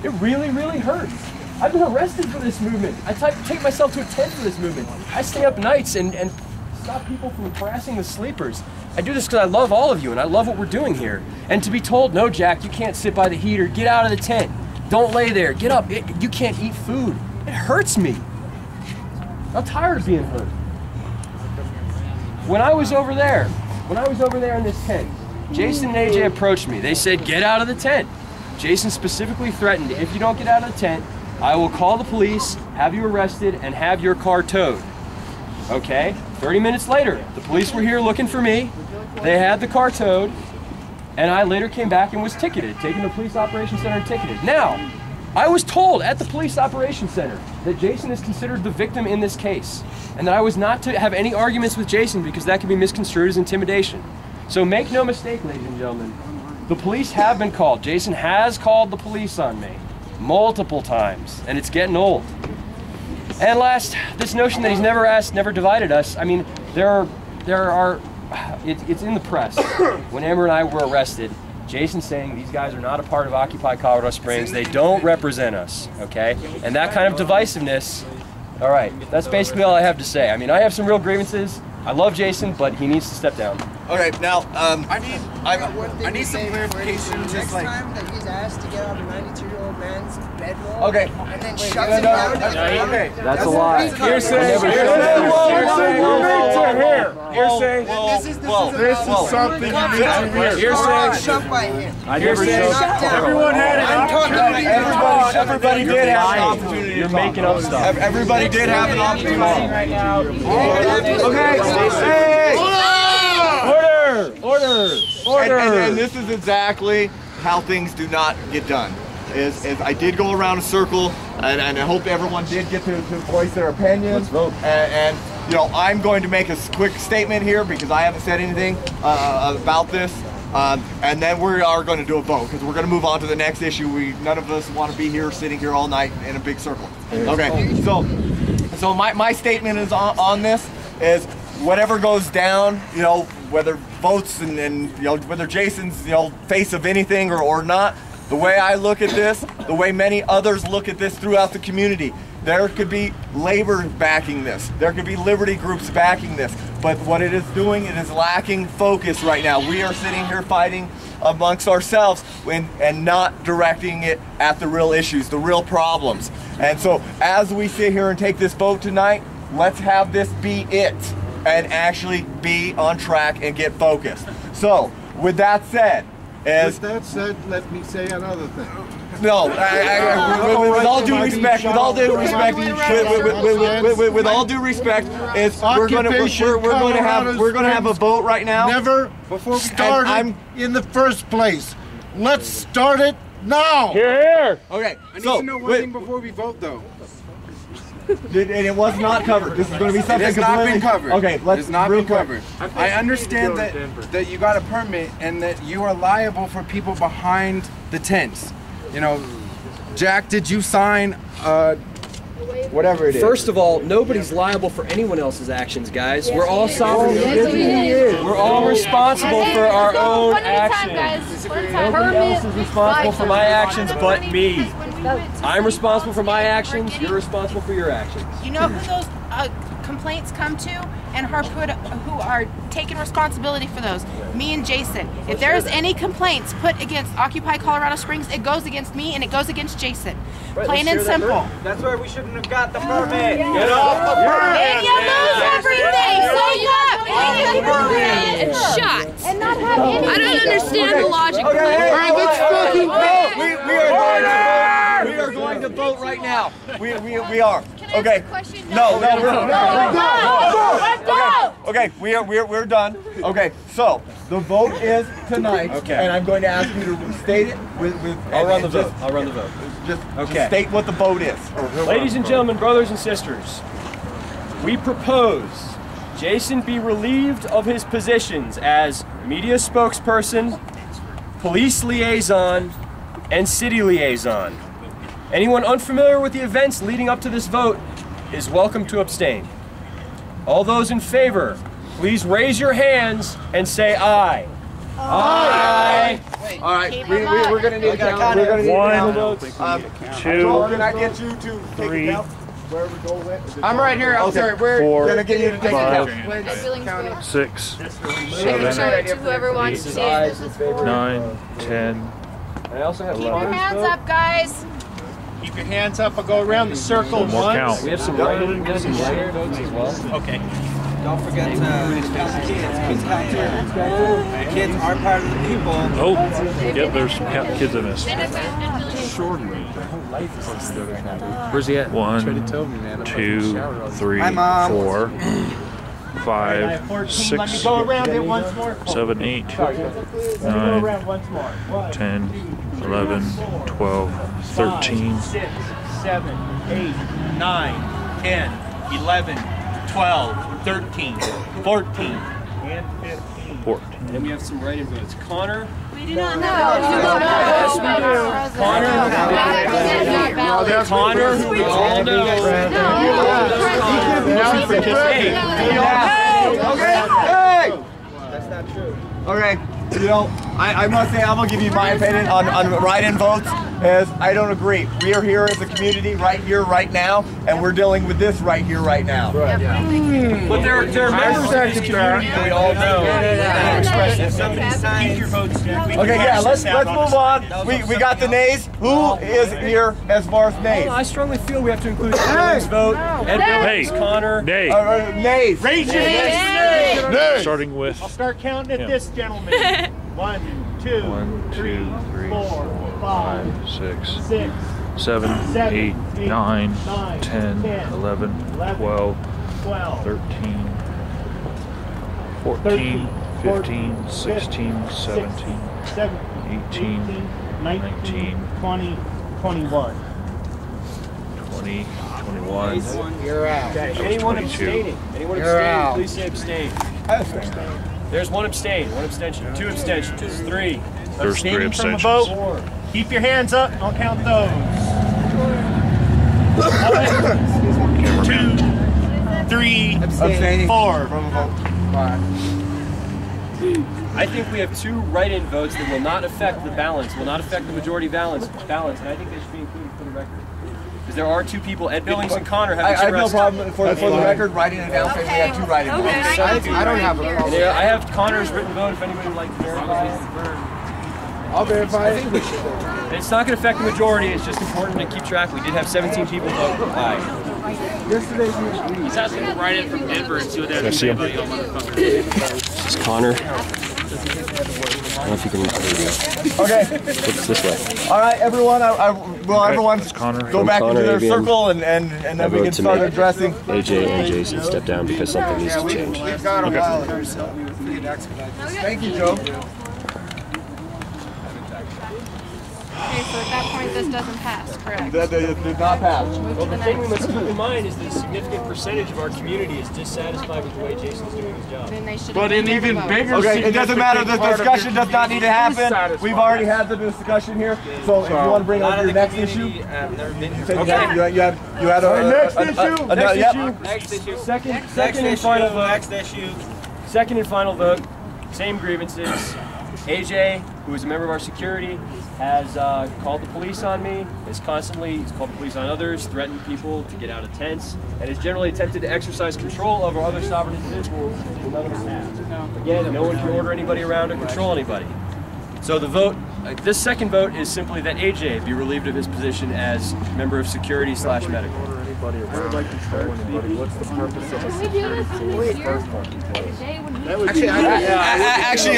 It really, really hurts. I've been arrested for this movement. I take myself to a tent for this movement. I stay up nights and stop people from harassing the sleepers. I do this because I love all of you, and I love what we're doing here. And to be told, no, Jack, you can't sit by the heater, get out of the tent. Don't lay there, get up, you can't eat food. It hurts me. I'm tired of being hurt. When I was over there in this tent, Jason and AJ approached me. They said, get out of the tent. Jason specifically threatened, if you don't get out of the tent, I will call the police, have you arrested, and have your car towed. Okay, 30 minutes later, the police were here looking for me. They had the car towed, and I later came back and was ticketed, taken to the police operations center and ticketed. Now, I was told at the police operations center that Jason is considered the victim in this case, and that I was not to have any arguments with Jason because that could be misconstrued as intimidation. So make no mistake, ladies and gentlemen, The police have been called. Jason has called the police on me multiple times, and it's getting old. And last, this notion that he's never asked, never divided us. I mean, it's in the press. When Amber and I were arrested, Jason's saying these guys are not a part of Occupy Colorado Springs. They don't represent us, okay? And that kind of divisiveness, all right, that's basically all I have to say. I mean, I have some real grievances. I love Jason, but he needs to step down. Okay, now, I need some clarification. Just like time that he's asked to get out a 92-year-old man's bedroll. Okay. And then shuts him down. Okay. That's a lie. Hearsay. Hearsay. This is something you need to hear. Hearsay. Shut by him. Everyone had an opportunity. Everybody did have an opportunity. You're making up stuff. Everybody did have an opportunity right now. Okay. Hey! Order! And this is exactly how things do not get done. Is I did go around a circle, and I hope everyone did get to voice their opinions. Let's vote. And you know, I'm going to make a quick statement here because I haven't said anything about this. And then we are going to do a vote because we're going to move on to the next issue. None of us want to be here, sitting here all night in a big circle. Okay, so my statement is on this is whatever goes down, you know, whether votes and you know, whether Jason's, you know, face of anything or not, the way I look at this, the way many others look at this throughout the community, there could be labor backing this. There could be liberty groups backing this. But what it is doing, it is lacking focus right now. We are sitting here fighting amongst ourselves and not directing it at the real issues, the real problems. And so as we sit here and take this vote tonight, let's have this be it and actually be on track and get focused. So with that said, let me say another thing. No, with all due respect, with all due respect, with all due respect, is we're going to have a vote right now. Never before we started in the first place. Let's start it now. Here. Okay. I need to know one thing before we vote, though. And it was not covered. This is going to be something It has not been covered. Okay, let's it's not been covered. quick. I understand that you got a permit and that you are liable for people behind the tents. You know, Jack, did you sign whatever it is? First of all, nobody's liable for anyone else's actions, guys. We're all sovereign individuals. We're all responsible for our own actions. Nobody else is responsible for my actions but me. I'm responsible for my actions. You're responsible for your actions. You know who those complaints come to and who are taking responsibility for those? Me and Jason. If there's any complaints put against Occupy Colorado Springs, it goes against me and it goes against Jason. Plain and simple. That's why we shouldn't have got the permit. Get off the permit! And you lose everything! So you have and shut. And not have any. I don't understand the logic. Okay, all right, let's fucking vote. We are going to vote right now. We are. Okay. No. Okay, we're done. Okay, so the vote is tonight. Okay. And I'm going to ask you to state it with I'll run the vote. Just Okay. state what the vote is. Ladies and gentlemen, brothers and sisters, we propose Jason be relieved of his positions as media spokesperson, police liaison, and city liaison. Anyone unfamiliar with the events leading up to this vote is welcome to abstain. All those in favor, please raise your hands and say aye. Aye. All right, we're going to need a count. We're going to need a count. 2, Can I get you to take it out? Where we go with? I'm right here. I'm sorry. We're 4, going to get you to take it out. 6, 7, Whoever wants to. 9, 10. I also have Keep your hands up, guys. Keep your hands up and go around the circle One more once. count. We have some writing votes as well. Okay. Don't forget to count the kids. Kids count too. Kids are part of the people. Oh, yep, there's some kids in this. Where's he at? 1, 2, 3, 4, 5, 6, Let me go around it once more. 7, 8, Go 9, around once more. 10, 11, 12, 13. 6, 7, 8, 9, 10, 11, 12, 13, 14, and 15. Report. And then we have some write-in votes. Connor? We do not know. Yes, we do. Connor, we all know. Hey! That's not true. Okay, you know, I must say, I'm gonna give you my opinion on write-in votes, as I don't agree. We are here as a community right here, right now, and we're dealing with this right here, right now. Right. But there are members of this community that we all know that express it. Keep your votes. Okay, yeah, let's move on. We got the nays. Who is here as far as nays? I strongly feel we have to include Billings' vote, Ed Billings, Connor. Nay. Nays. Raise your hand. Nay. Starting with. I'll start counting at this, gentlemen. 1, 2, 3, 4, 5, 6, 6, 7, 8, 9, 10, 11, 12, 13, 14, 15, 16, 17, 18, 19, 20, 21. 20, 21. You're out. Okay. Anyone 22. abstaining? Anyone You're abstaining? out. Please say abstain. There's one abstain. One abstention. 2 abstentions. 3. There's 3 Abstaining from the abstentions. vote. Keep your hands up. I'll count those. 1, 2, 3, Abstaining 4. from a vote. 5. I think we have 2 write-in votes that will not affect the balance, will not affect the majority balance, and I think they should be included for the record. Because there are 2 people, Ed Billings and Connor, have I have no expressed. problem for the record writing it down saying we have 2 write-in votes. I don't have a problem. And I have Connor's written vote if anybody would like to verify it. I'll verify it. It's not going to affect the majority, it's just important to keep track. We did have 17 people vote aye. He's asking to write in from Denver and see what they have Can I to see say him? about you motherfucker. This is Connor. I don't know if you can. Okay. It's this way. All right, everyone. Everyone go back into their circle, and then we can start addressing. AJ should step down because something needs to change. We've got a while here, so we can expedite this. Thank you, Joe. Okay, so at that point, this doesn't pass, correct? That did not pass. Well, the thing we must keep in mind is that a significant percentage of our community is dissatisfied with the way Jason's doing his job. Then they should. But an even bigger. Okay, it doesn't matter. The discussion does not need to happen. We've already had the discussion here. So if you want to bring up your next issue, you had a next issue. Second and final vote. Next issue. Second and final vote. Same grievances. AJ, who is a member of our security, has called the police on me. He's called the police on others, threatened people to get out of tents, and has generally attempted to exercise control over other sovereign individuals who none of us have. Again, no one can order anybody around or control anybody. So the vote, this second vote is simply that AJ be relieved of his position as member of security / medical. What's the purpose of a security Actually,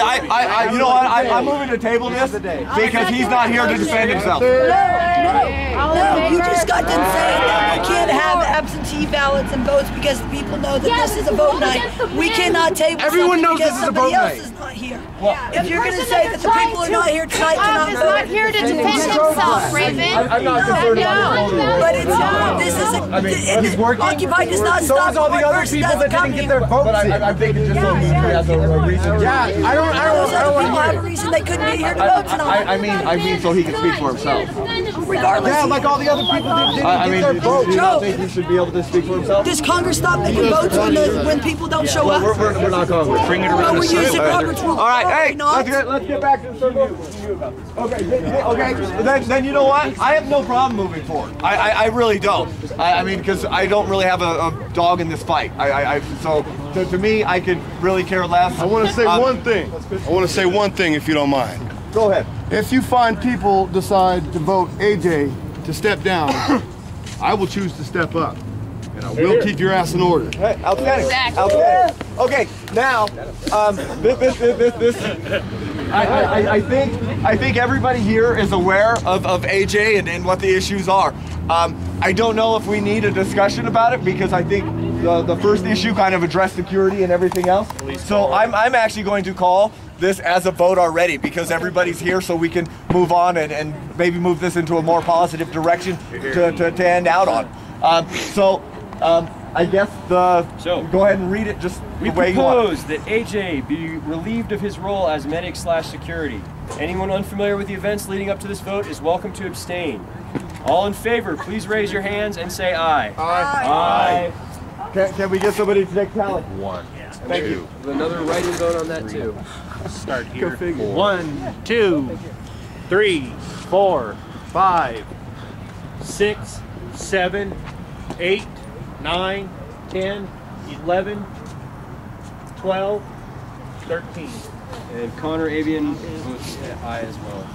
you know what? I'm moving to table this because he's not here to defend himself. No, you just got done saying that we can't have absentee ballots and votes because people know that this is a vote night. We cannot table Everyone knows because this is a vote somebody else night. is not here. Well, if you're going to say that the people are not here tonight cannot Is vote, not here to defend himself, Raven. I'm not concerned about this. but it's not. This is a. He's working. Occupy does not So stop is all the one other person people that doesn't didn't come get their votes. But I think it just so he has a reason. Yeah, I don't those other people have a reason they couldn't be here to vote tonight. I mean, so he can speak for himself. Regardless. Yeah, like all the other people that didn't get their votes. Do you not think he should be able to speak for himself? Does Congress stop making votes when people don't show up? We're not Congress. Bring it No, around we're the using circle. Robert's rule. All right, Are hey, we not? let's get back to the circle. Okay, then you know what? I have no problem moving forward. I really don't. I mean, because I don't really have a dog in this fight. So to me, I could really care less. I want to say one thing. I want to say one thing, if you don't mind. Go ahead. If you find people decide to vote AJ to step down, I will choose to step up. And I will keep your ass in order. Hey, outstanding. Exactly. Outstanding. Okay, now, I think everybody here is aware of AJ and what the issues are. I don't know if we need a discussion about it because I think the first issue kind of addressed security and everything else. So I'm actually going to call this as a vote already because everybody's here so we can move on and maybe move this into a more positive direction to end out on. I guess go ahead and read it just We the way you want. propose that AJ be relieved of his role as medic/security. Anyone unfamiliar with the events leading up to this vote is welcome to abstain. All in favor, please raise your hands and say aye. Aye. Can we get somebody to take tally? One. Thank you. Another write-in vote on that too. Start here. 1, 2, 3, 4, 5, 6, 7, 8, 9, 10, 11, 12, 13. And Connor Avian votes aye as well.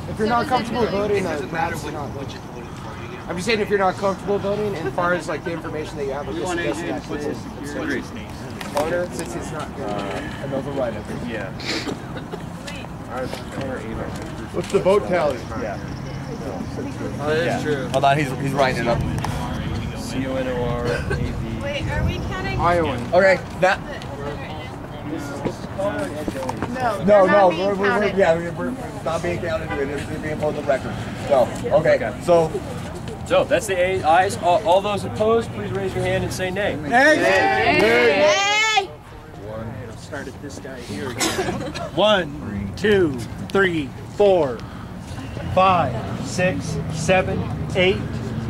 If you're not comfortable voting, perhaps not. I'm just saying if you're not comfortable voting, and as far as like the information that you have, We want AJ to put his agreed. Connor, since it's not another write-up. Yeah. Connor Avian. What's the vote tally? Yeah. Oh, that is true. Hold on, he's writing it up. CONOR-AV. Wait, are we counting? Iowan. Okay, that. No, we're not being counted. It's being for the record. So, okay. So that's the ayes. All those opposed, please raise your hand and say nay. Nay! It'll start at this guy here again. 1, 2, 3, 4, 5, 6, 7, 8,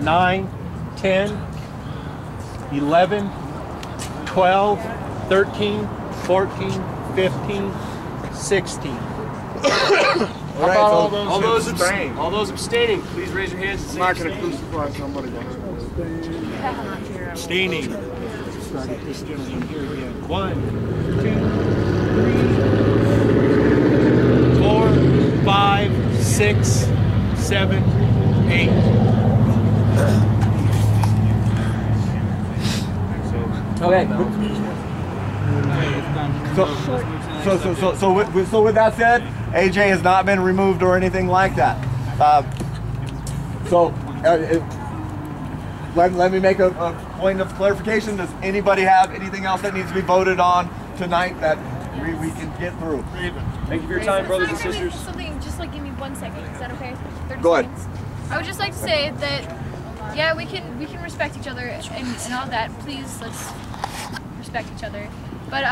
9, 10, 11, 12, 13, 14, 15, 16. What about all those abstaining? All those abstaining, please raise your hands and say I'm not going to abstain. crucify somebody behind us. Abstaining. Start at this gentleman here again. 1, 2, 3, 4, 5, 6, 7, 8. Okay. So with that said, AJ has not been removed or anything like that. Let me make a point of clarification. Does anybody have anything else that needs to be voted on tonight that we can get through? Thank you for your time, brothers and Sorry, sisters. Something, just like give me 1 second. Is that okay? 30 Go ahead. seconds. I would just like to say that, yeah, we can respect each other and all that. Please, let's respect each other. But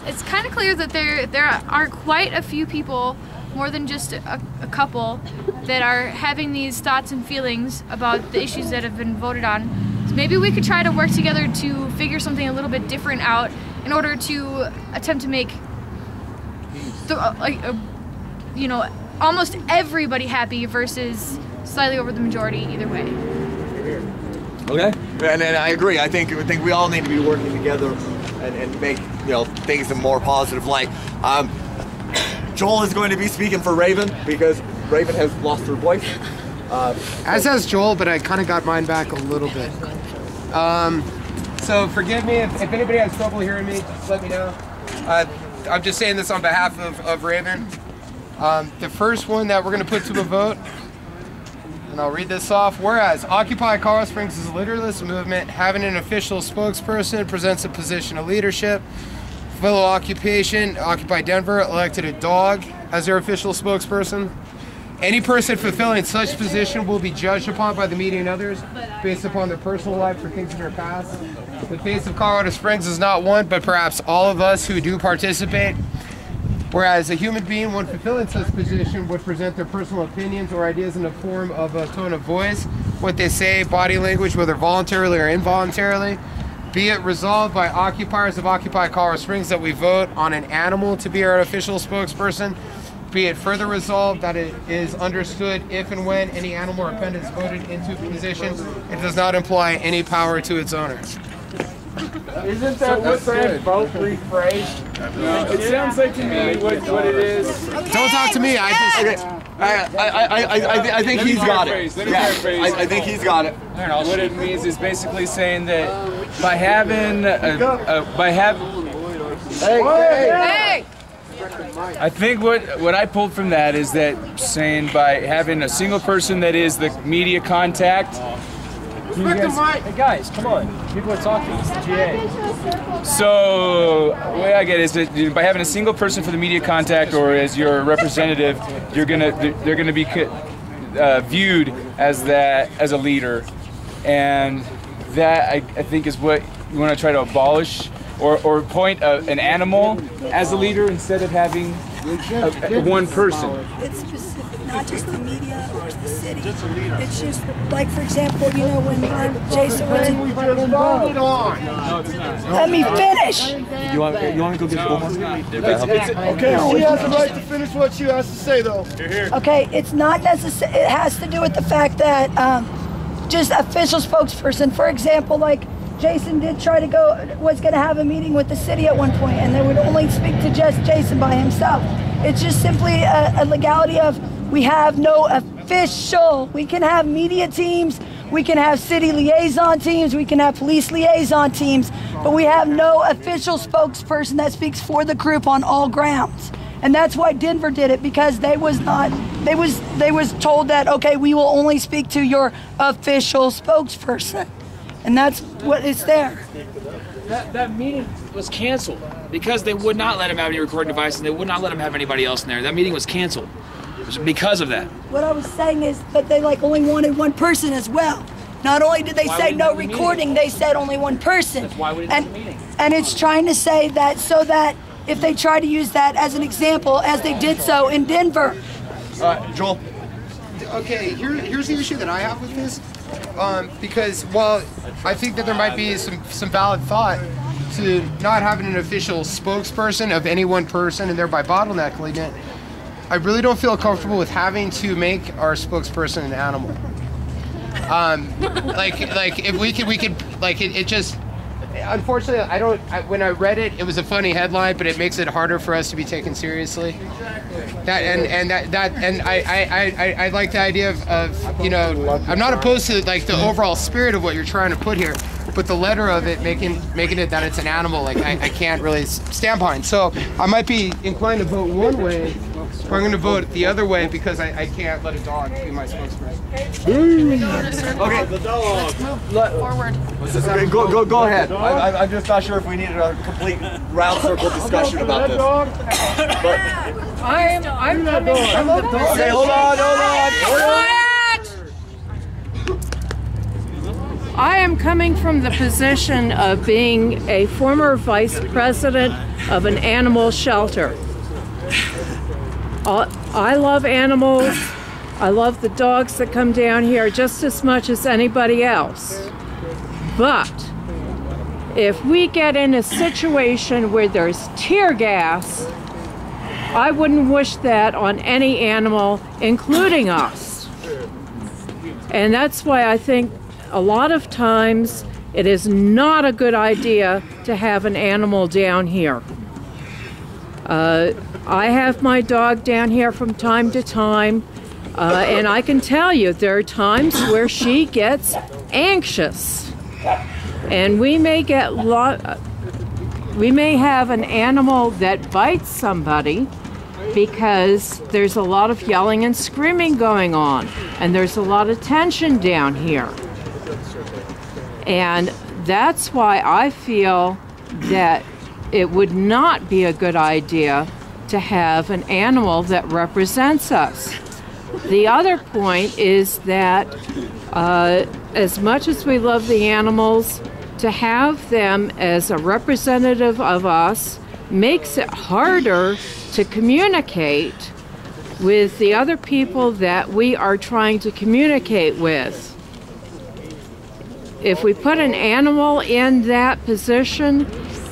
it's kind of clear that there are quite a few people, more than just a couple, that are having these thoughts and feelings about the issues that have been voted on. So maybe we could try to work together to figure something a little bit different out in order to attempt to make almost everybody happy versus slightly over the majority either way. Okay. And I agree. I think we all need to be working together and make things in a more positive light. Joel is going to be speaking for Raven because Raven has lost her voice. As has Joel, but I kind of got mine back a little bit. So forgive me if anybody has trouble hearing me, just let me know. I'm just saying this on behalf of Raven. The first one that we're going to put to a vote, and I'll read this off. Whereas Occupy Colorado Springs is a leaderless movement, having an official spokesperson presents a position of leadership. Fellow occupation, Occupy Denver, elected a dog as their official spokesperson. Any person fulfilling such position will be judged upon by the media and others based upon their personal life or things in their past. The face of Colorado Springs is not one, but perhaps all of us who do participate. Whereas a human being, when fulfilling such position, would present their personal opinions or ideas in the form of a tone of voice, what they say, body language, whether voluntarily or involuntarily. Be it resolved by occupiers of Occupy Colorado Springs that we vote on an animal to be our official spokesperson. Be it further resolved that it is understood if and when any animal or pet is voted into position, it does not imply any power to its owner. Isn't that what that vote rephrased? It sounds like to me what it is. Don't talk to me. I think he's got it. Yeah, I think he's got it. What it means is basically saying that by having Hey! I think what I pulled from that is that saying by having a single person that is the media contact. Hey guys, come on. People are talking. It's the GA. So the way I get it is that by having a single person for the media contact or as your representative, they're gonna be viewed as a leader, and that I think is what you want to try to abolish or appoint an animal as a leader instead of having one person. It's specific, not just the media or the city. It's just like, for example, you know, when Jason was in. Let me finish. You want to go get one more? Okay, she has the right to finish what she has to say, though. Okay, it's not necessary. It has to do with the fact that just official spokesperson, for example, like Jason did try to was going to have a meeting with the city at one point, and they would only speak to just Jason by himself. It's just simply a legality of we have no official. We can have media teams, we can have city liaison teams, we can have police liaison teams, but we have no official spokesperson that speaks for the group on all grounds. And that's why Denver did it, because they was told that, okay, we will only speak to your official spokesperson. And that's what is there. That meeting was canceled because they would not let him have any recording device and they would not let him have anybody else in there. That meeting was canceled because of that. What I was saying is that they only wanted one person as well. Not only did they say no recording, they said only one person. That's why we didn't have a meeting. And it's trying to say that so that if they try to use that as an example, as they did so in Denver. Joel. Okay, here's the issue that I have with this. Because while I think that there might be some valid thought to not having an official spokesperson of any one person and thereby bottlenecking it, I really don't feel comfortable with having to make our spokesperson an animal. Like if we could it just. Unfortunately, when I read it, it was a funny headline, but it makes it harder for us to be taken seriously. I like the idea of you know, I'm not opposed to like the overall spirit of what you're trying to put here, but the letter of it making it that it's an animal, like I can't really stand behind. So I might be inclined to vote one way, or I'm going to vote the other way because I can't let a dog be my spokesperson. Okay, the dog. Let's move forward. Okay, go ahead. I'm just not sure if we needed a complete round circle discussion about this. But I'm coming. Okay, hold on. I am coming from the position of being a former vice president of an animal shelter. I love animals. I love the dogs that come down here just as much as anybody else. But if we get in a situation where there's tear gas, I wouldn't wish that on any animal, including us. And that's why I think a lot of times it is not a good idea to have an animal down here. I have my dog down here from time to time, and I can tell you there are times where she gets anxious. And we may have an animal that bites somebody because there's a lot of yelling and screaming going on, and there's a lot of tension down here. And that's why I feel that it would not be a good idea to have an animal that represents us. The other point is that as much as we love the animals, to have them as a representative of us makes it harder to communicate with the other people that we are trying to communicate with. If we put an animal in that position,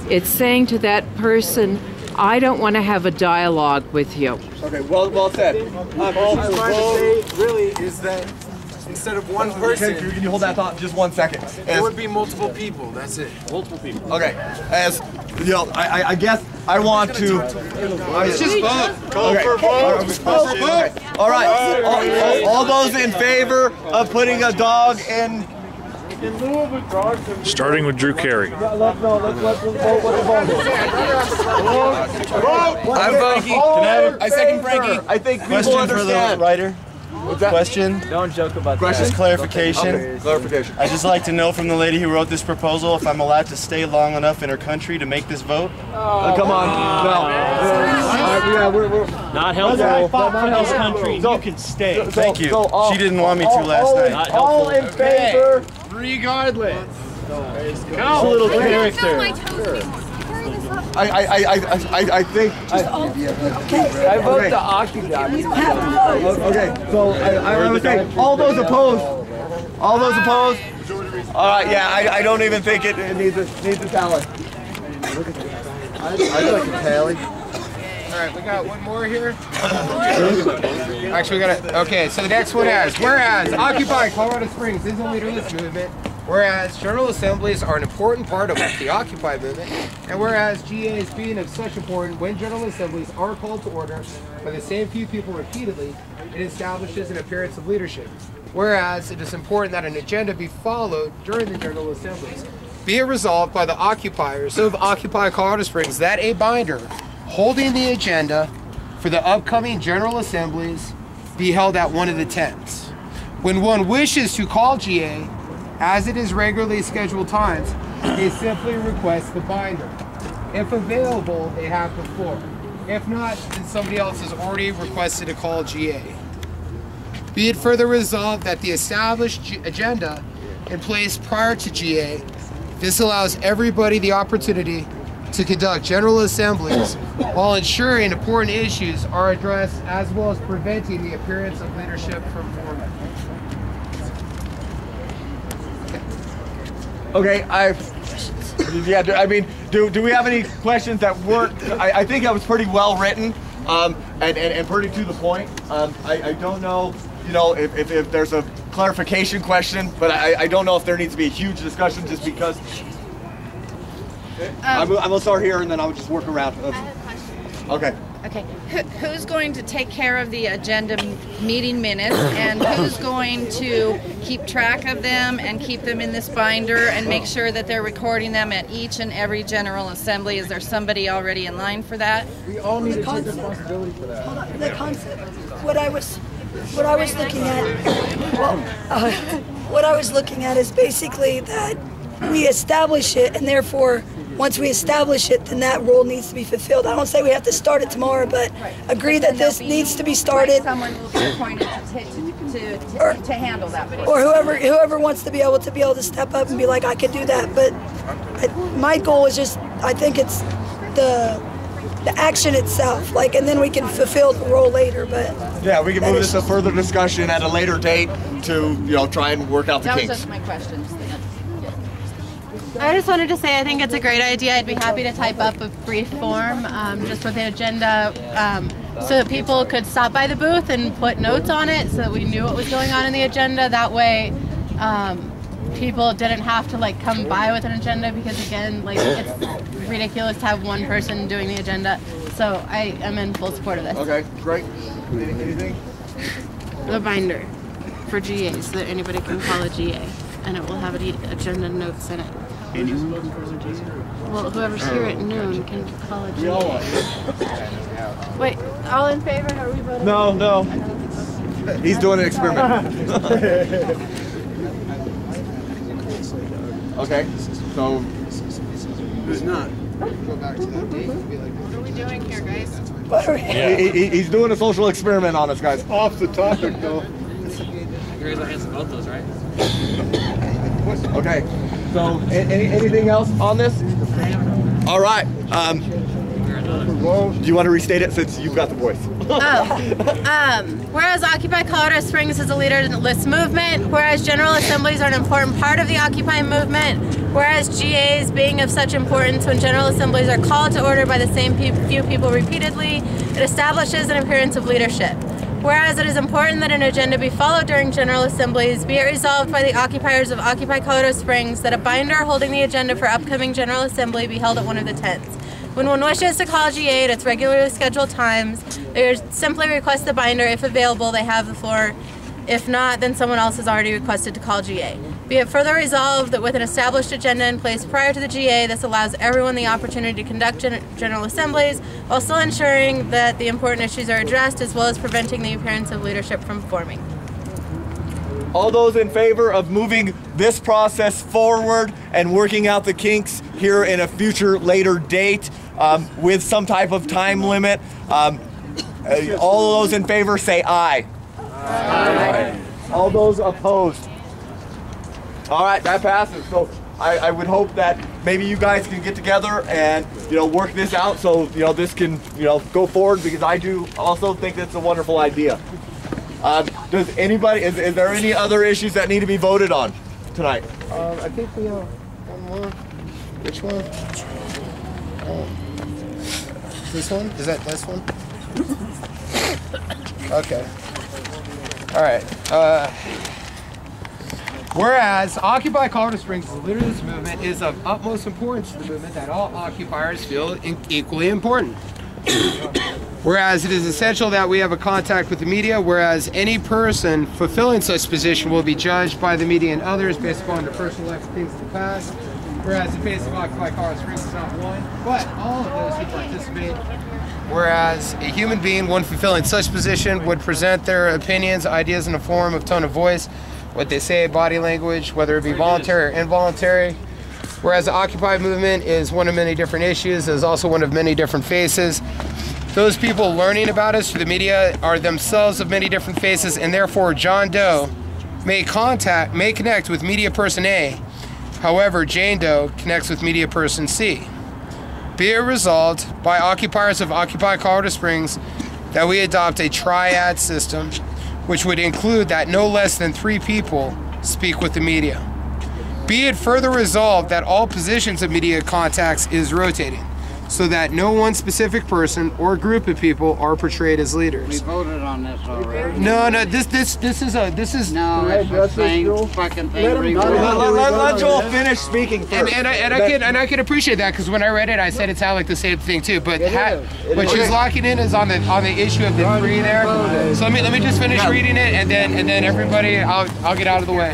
it's saying to that person, I don't want to have a dialogue with you. Okay, well said. All I'm trying to say really is that instead of one person, can you hold that thought just 1 second? It would be multiple people. That's it. Multiple people. Okay. As you know, I guess I want to. It's just vote. Call for vote. Okay. All right. All those in favor of putting a dog in. Starting with Drew Carey. I'm Frankie. I second Frankie. I think people Question understand. for the writer. Question. Don't joke about Question. Just clarification. Okay. Clarification. I'd just like to know from the lady who wrote this proposal if I'm allowed to stay long enough in her country to make this vote. Come on. No. We're not helpful. Not helpful country. You can stay. Thank you. She didn't want me to last night. All in favor. Regardless. It's a little character. I think. I vote to occupy. Okay, so I would say all those opposed. All those opposed. All right, yeah, I don't even think it needs a tally. I'd like a tally. All right, we got one more here. Actually, we got it. Okay, so the next one has, whereas Occupy Colorado Springs is a leaderless movement, whereas General Assemblies are an important part of the Occupy movement, and whereas GAs being of such importance when General Assemblies are called to order by the same few people repeatedly, it establishes an appearance of leadership. Whereas it is important that an agenda be followed during the General Assemblies. Be it resolved by the occupiers of Occupy Colorado Springs that a binder holding the agenda for the upcoming General Assemblies be held at one of the tents. When one wishes to call GA, as it is regularly scheduled times, they simply request the binder. If available, they have the floor. If not, then somebody else has already requested to call GA. Be it further resolved that the established agenda in place prior to GA, this allows everybody the opportunity to conduct General Assemblies while ensuring important issues are addressed, as well as preventing the appearance of leadership from forming. Okay, I mean, do we have any questions that weren't? I think that was pretty well written, and pretty to the point. I don't know, if there's a clarification question, but I don't know if there needs to be a huge discussion just because. I'm gonna start here and then I'll just work around. Okay. Okay. Who's going to take care of the agenda meeting minutes, and who's going to keep track of them and keep them in this binder and make sure that they're recording them at each and every General Assembly? Is there somebody already in line for that? We all need to take responsibility for that. Hold on. The concept. What I was looking at. What I was looking at is basically that we establish it, and therefore, once we establish it, then that role needs to be fulfilled. I don't say we have to start it tomorrow, but agree that this needs to be started. Someone will be appointed to handle that. Or whoever wants to be able to step up and be like, I can do that. But my goal is just, I think it's the action itself, and then we can fulfill the role later. But yeah, we can move this to further discussion at a later date to try and work out the kinks. That was just my question. I just wanted to say I think it's a great idea. I'd be happy to type up a brief form just with the agenda so that people could stop by the booth and put notes on it so that we knew what was going on in the agenda. That way people didn't have to come by with an agenda, because again, it's ridiculous to have one person doing the agenda. So I am in full support of this. Okay, great. Anything? The binder for GA so that anybody can call a GA, and it will have agenda notes in it. Well, whoever's here at noon can call a GA. Wait, all in favor? Are we voting? No. He's doing an experiment. Okay, so who's not? Go back to that date and be like, what are we doing here, guys? He's doing a social experiment on us, guys. Off the topic, though. You raise our hands to vote those, right? Okay, so anything else on this? All right. Do you want to restate it since you've got the voice? Whereas Occupy Colorado Springs is a leaderless movement, whereas General Assemblies are an important part of the Occupy movement, whereas GAs being of such importance when General Assemblies are called to order by the same few people repeatedly, it establishes an appearance of leadership. Whereas it is important that an agenda be followed during General Assemblies, be it resolved by the occupiers of Occupy Colorado Springs that a binder holding the agenda for upcoming General Assembly be held at one of the tents. When one wishes to call GA at its regularly scheduled times, they simply request the binder. If available, they have the floor. If not, then someone else has already requested to call GA. Be it further resolved that with an established agenda in place prior to the GA, this allows everyone the opportunity to conduct General Assemblies while still ensuring that the important issues are addressed, as well as preventing the appearance of leadership from forming. All those in favor of moving this process forward and working out the kinks here in a future later date with some type of time limit, all of those in favor say aye. Aye. All those opposed? All right, that passes. So I would hope that maybe you guys can get together and, you know, work this out so, you know, this can, you know, go forward, because I do also think that's a wonderful idea. Does anybody, is there any other issues that need to be voted on tonight? I think we have one more. Which one? This one? Is that this one? Okay. All right. Whereas Occupy Colorado Springs, the leader of this movement, is of utmost importance to the movement that all occupiers feel equally important. Whereas it is essential that we have a contact with the media, whereas any person fulfilling such position will be judged by the media and others based upon their personal life things in the past. Whereas the face of Occupy Colorado Springs is not one, but all of those who participate. Whereas a human being, one fulfilling such position, would present their opinions, ideas in the form of tone of voice, what they say, body language, whether it be voluntary or involuntary. Whereas the Occupy movement is one of many different issues, is also one of many different faces. Those people learning about us through the media are themselves of many different faces, and therefore John Doe may connect with media person A. However, Jane Doe connects with media person C. Be it resolved by occupiers of Occupy Colorado Springs that we adopt a triad system, which would include that no less than 3 people speak with the media. Be it further resolved that all positions of media contacts is rotating, so that no one specific person or group of people are portrayed as leaders. We voted on this already. No, this is. No, it's the same fucking thing. Let Joel finish speaking first. And I can appreciate that, because when I read it, I said it sounded like the same thing too. But what she's locking in is on the issue of the 3 there. So let me just finish reading it, and then everybody, I'll get out of the way.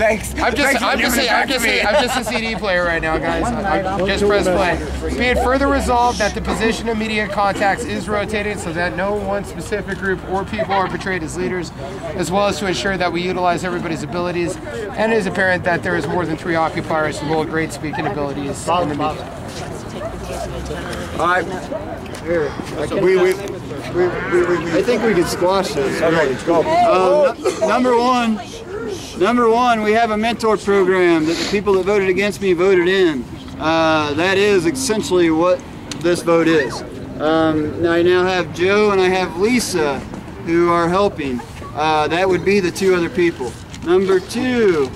Thanks. I'm just a CD player right now, guys. I just press play. Be it further resolved that the position of media contacts is rotated so that no one specific group or people are portrayed as leaders, as well as to ensure that we utilize everybody's abilities, and it is apparent that there is more than 3 occupiers who hold great speaking abilities in the media. All right. Here, I think we can squash this. Okay, let's go. Number one, we have a mentor program that the people that voted against me voted in. That is essentially what this vote is. I now have Joe and I have Lisa who are helping. That would be the 2 other people. Number 2,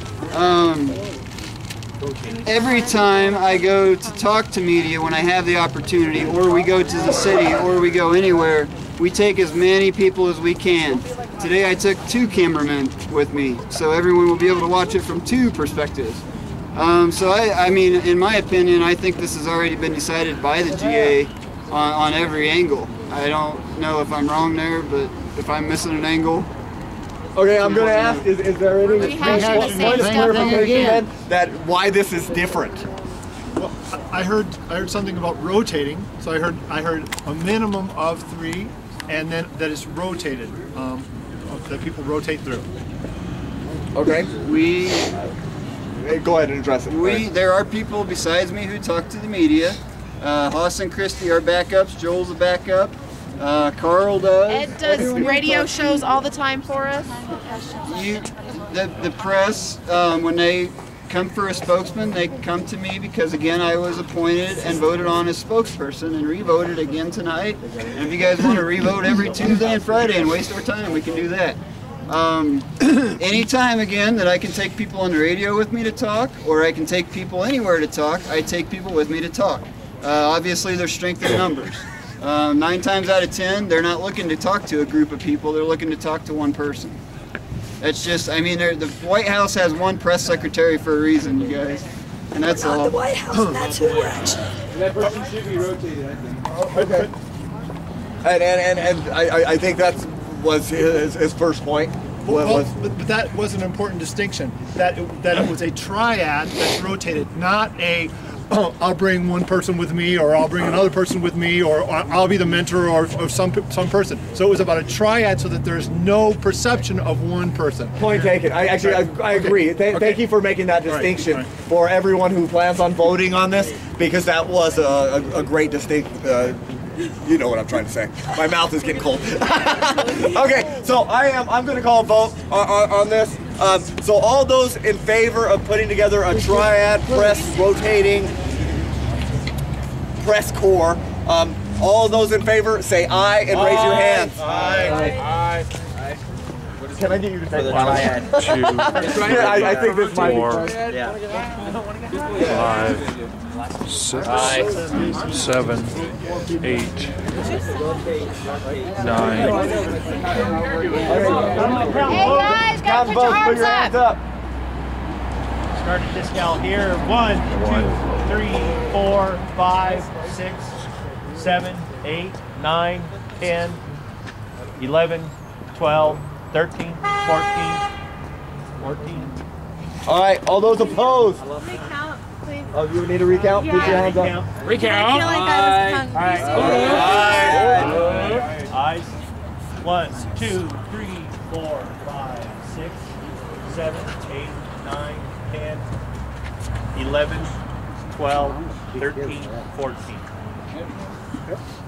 every time I go to talk to media when I have the opportunity, or we go to the city, or we go anywhere, we take as many people as we can. Today I took 2 cameramen with me, so everyone will be able to watch it from 2 perspectives. So I mean, in my opinion, I think this has already been decided by the GA on every angle. I don't know if I'm wrong there, but if I'm missing an angle. Okay, I'm going to ask, is there any point of clarification then that why this is different? Well, I heard something about rotating. So I heard a minimum of 3, and then that is rotated. That people rotate through. Okay. Go ahead and address it. There are people besides me who talk to the media. Haas and Christy are backups. Joel's a backup. Carl does. Ed does radio shows all the time for us. The press, when they come for a spokesman, they come to me because, again, I was appointed and voted on as spokesperson and re-voted again tonight. And if you guys want to re-vote every Tuesday and Friday and waste our time, we can do that. Anytime, again, that I can take people on the radio with me to talk, or I can take people anywhere to talk, I take people with me to talk. Obviously, there's strength in numbers. 9 times out of 10, they're not looking to talk to a group of people, they're looking to talk to one person. That's just, I mean, the White House has 1 press secretary for a reason, you guys. And that's all. The White House, that's who we're actually. And that person should be rotated, I think. Okay. And I think that was his first point. But that was an important distinction. That it was a triad that's rotated, not a I'll bring one person with me, or I'll bring another person with me, or I'll be the mentor of some person. So it was about a triad, so that there's no perception of one person. Point taken. I agree. Thank you for making that distinction for everyone who plans on voting on this, because that was a great distinction. You know what I'm trying to say. My mouth is getting cold. Okay, so I'm going to call a vote on this. So all those in favor of putting together a triad press rotating press corps, all those in favor say aye and raise your hands. Aye. Can I get you to say triad? I think this might be Four. Yeah. 5, 6, 7, 8, 9. Hey guys, gotta put your arms up. Started this gal here. 1, 2, 3, 4, 5, 6, 7, 8, 9, 10, 11, 12, 13, 14. All right, all those opposed. Recount, please. Oh, you need to recount? Put your hands up. Recount. I feel like I was hungry. Ayes. 1, 2, 3, 4, 5, 6, 7, 8, 9, 10, 11, 12, 13, 14.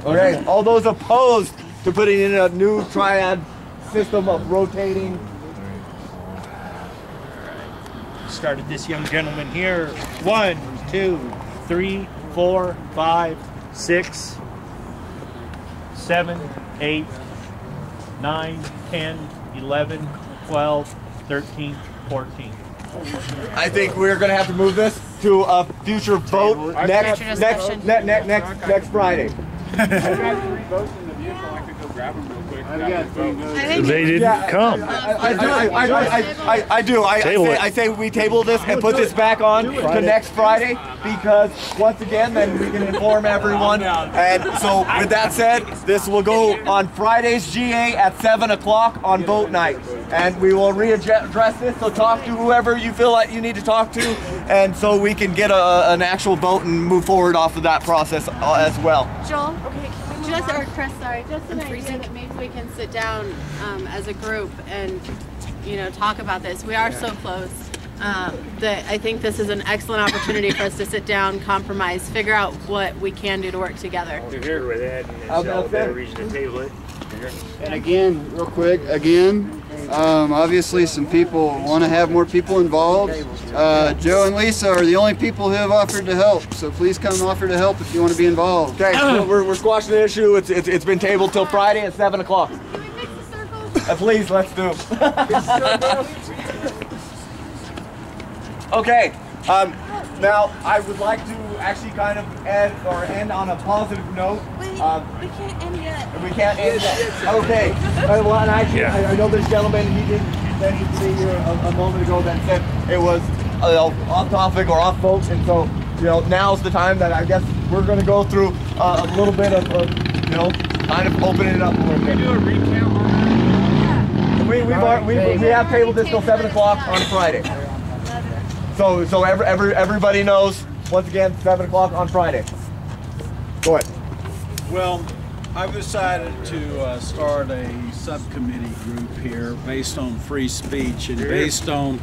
Okay, all those opposed to putting in a new triad system of rotating. Started this young gentleman here. 1, 2, 3, 4, 5, 6, 7, 8, 9, 10, 11, 12, 13, 14. I think we're going to have to move this to a future vote next Friday. They didn't come. I do. I say we table this and put this back on to next Friday because once again, then we can inform everyone. And so with that said, this will go on Friday's GA at 7 o'clock on vote night. And we will readdress this, so talk to whoever you feel like you need to talk to, and so we can get an actual vote and move forward off of that process as well. Joel, just an idea that maybe we can sit down as a group and talk about this. We are so close. I think this is an excellent opportunity for us to sit down, compromise, figure out what we can do to work together. You're here with Ed, and it's a better reason to table it. And again, real quick, obviously some people want to have more people involved. Joe and Lisa are the only people who have offered to help, so please come offer to help if you want to be involved. Okay, we're squashing the issue. It's been tabled till Friday at 7 o'clock. Can we fix the circle? Please, let's do. Okay, now I would like to actually kind of end on a positive note. We can't end yet. We can't end yet. Okay. Well, and actually, I know this gentleman, he did say here a moment ago that said it was off topic or off vote, and so now's the time that I guess we're going to go through a little bit of kind of opening it up a little bit. Can we do a recount on that? We have tabled this till 7 o'clock on Friday. So everybody knows, once again, 7 o'clock on Friday. Go ahead. Well, I've decided to start a subcommittee group here based on free speech and based on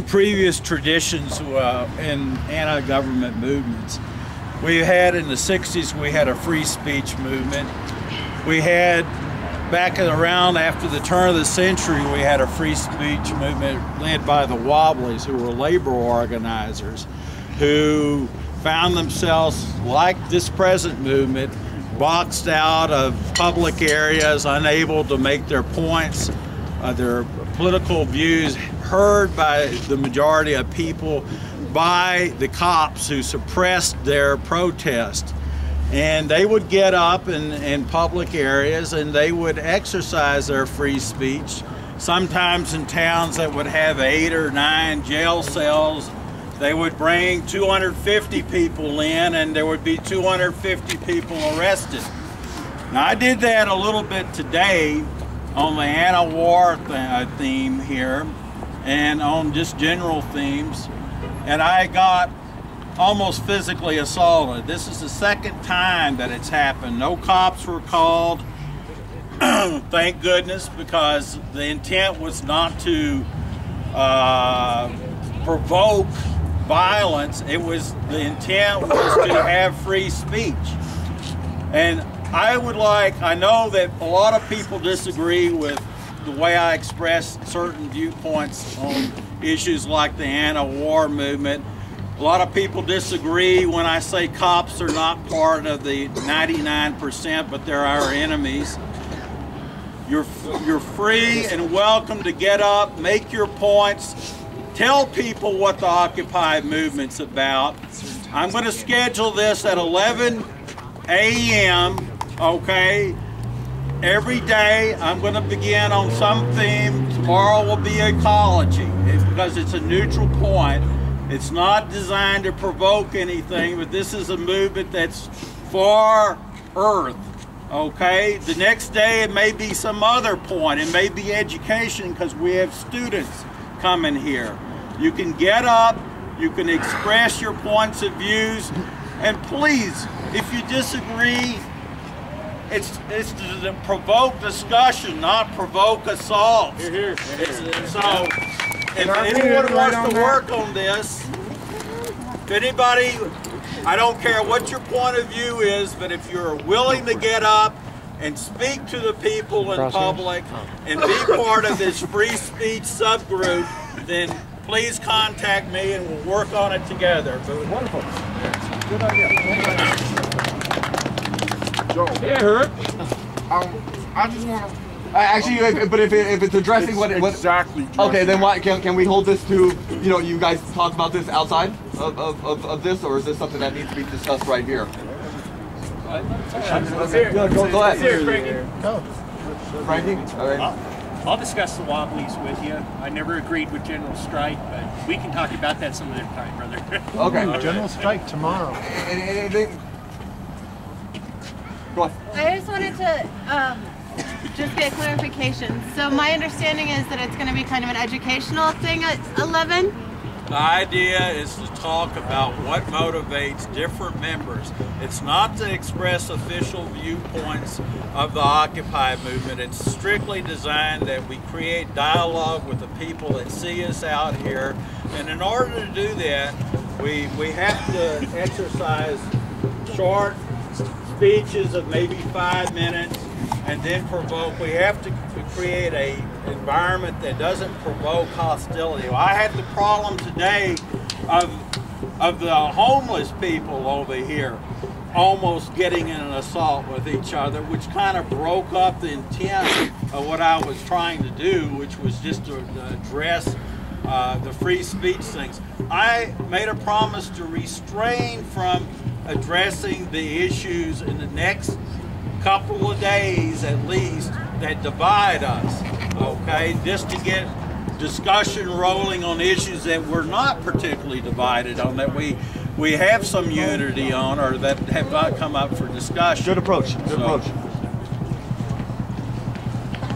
previous traditions in anti-government movements. We had in the 60s, we had a free speech movement. We had back around after the turn of the century, we had a free speech movement led by the Wobblies, who were labor organizers, who found themselves, like this present movement, boxed out of public areas, unable to make their points, their political views heard by the majority of people, by the cops who suppressed their protest. And they would get up in public areas and they would exercise their free speech, sometimes in towns that would have 8 or 9 jail cells. They would bring 250 people in and there would be 250 people arrested. Now I did that a little bit today on the anti-war theme here and on just general themes, and I got almost physically assaulted. This is the second time that it's happened. No cops were called, thank goodness, because the intent was not to provoke violence. The intent was to have free speech. And I know that a lot of people disagree with the way I express certain viewpoints on issues like the anti-war movement. A lot of people disagree when I say cops are not part of the 99%, but they're our enemies. You're free and welcome to get up, make your points, tell people what the Occupy movement's about. I'm going to schedule this at 11 a.m., okay? Every day I'm going to begin on some theme. Tomorrow will be ecology because it's a neutral point. It's not designed to provoke anything, but this is a movement that's for Earth, okay? The next day it may be some other point. It may be education because we have students coming here. You can get up, you can express your points of views, and please, if you disagree, it's to provoke discussion, not provoke assault. So, if anyone wants to work on this, if anybody, I don't care what your point of view is, but if you're willing to get up and speak to the people in public and be part of this free speech subgroup, then please contact me and we'll work on it together. But wonderful. Good idea. Yeah, Herb. I just want to. Actually, but if it's addressing what exactly. Okay, then why can we hold this to, you know, you guys talk about this outside of this, or is this something that needs to be discussed right here? Go ahead. Go. Frankie? All right. I'll discuss the Wobblies with you. I never agreed with General Strike, but we can talk about that some other time, brother. Okay. General Strike tomorrow. Anything? Go on. I just wanted to just get clarification. So my understanding is that it's going to be kind of an educational thing at 11. The idea is to talk about what motivates different members. It's not to express official viewpoints of the Occupy movement. It's strictly designed that we create dialogue with the people that see us out here. And in order to do that, we have to exercise short speeches of maybe 5 minutes and then provoke. We have to create an environment that doesn't provoke hostility. I had the problem today of the homeless people over here almost getting in an assault with each other, which kind of broke up the intent of what I was trying to do, which was just to address the free speech things. I made a promise to restrain from addressing the issues in the next couple of days at least that divide us, okay? Just to get discussion rolling on issues that we're not particularly divided on, that we have some unity on, or that have not come up for discussion. Good approach. Good approach.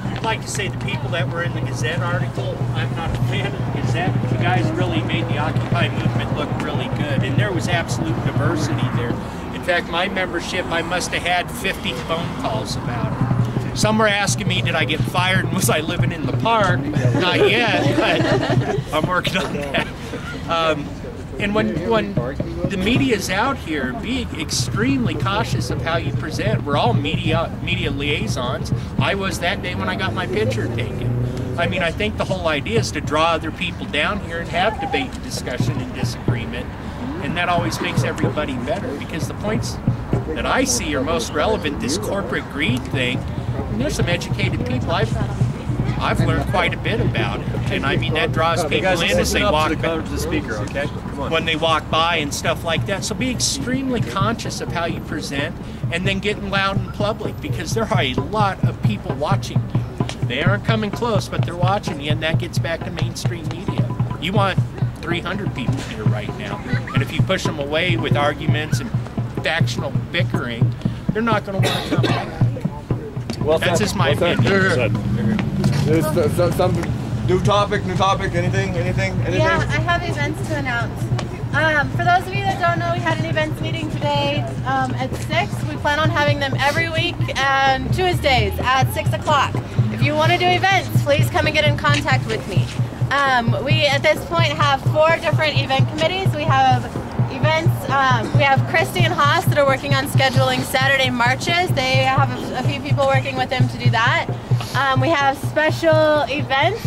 I'd like to say the people that were in the Gazette article, I'm not a fan of the Gazette. You guys really made the Occupy movement look really good, and there was absolute diversity there. In fact, my membership, I must have had 50 phone calls about it. Some were asking me, did I get fired and was I living in the park? Not yet, but I'm working on that. And when the media's out here, be extremely cautious of how you present. We're all media liaisons. I was that day when I got my picture taken. I mean, I think the whole idea is to draw other people down here and have debate, discussion, and disagreement. And that always makes everybody better, because the points that I see are most relevant, this corporate greed thing, and there's some educated people. I've learned quite a bit about it, and I mean that draws people in as they walk by. The speaker, okay? Come on. When they walk by and stuff like that. So be extremely conscious of how you present, and then getting loud in public, because there are a lot of people watching you. They aren't coming close, but they're watching you, and that gets back to mainstream media. You want 300 people here right now, and if you push them away with arguments and factional bickering, they're not going to want to come back. Well, that's just my opinion. Some new topic, anything? Yeah, I have events to announce. For those of you that don't know, we had an events meeting today at 6. We plan on having them every week and Tuesdays at 6 o'clock. If you want to do events, please come and get in contact with me. We, at this point, have 4 different event committees. We have events, we have Christy and Haas that are working on scheduling Saturday marches. They have a few people working with them to do that. We have special events.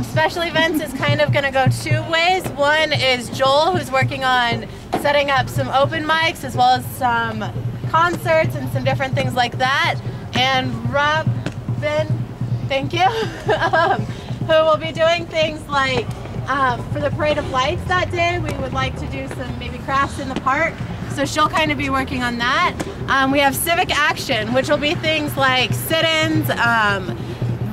Special events is kind of going to go two ways. One is Joel, who's working on setting up some open mics as well as some concerts and some different things like that. And Robin, thank you, who will be doing things like for the Parade of Lights that day, we would like to do some maybe crafts in the park. So she'll kind of be working on that. We have Civic Action, which will be things like sit-ins.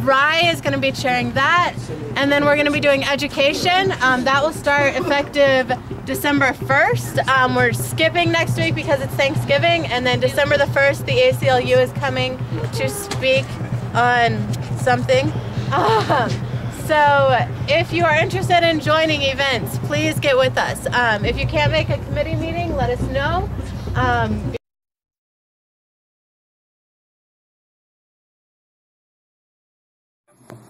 Rye is going to be chairing that. And then we're going to be doing education. That will start effective December 1st. We're skipping next week because it's Thanksgiving. And then December the 1st, the ACLU is coming to speak on something. So if you are interested in joining events, please get with us. If you can't make a committee meeting, let us know.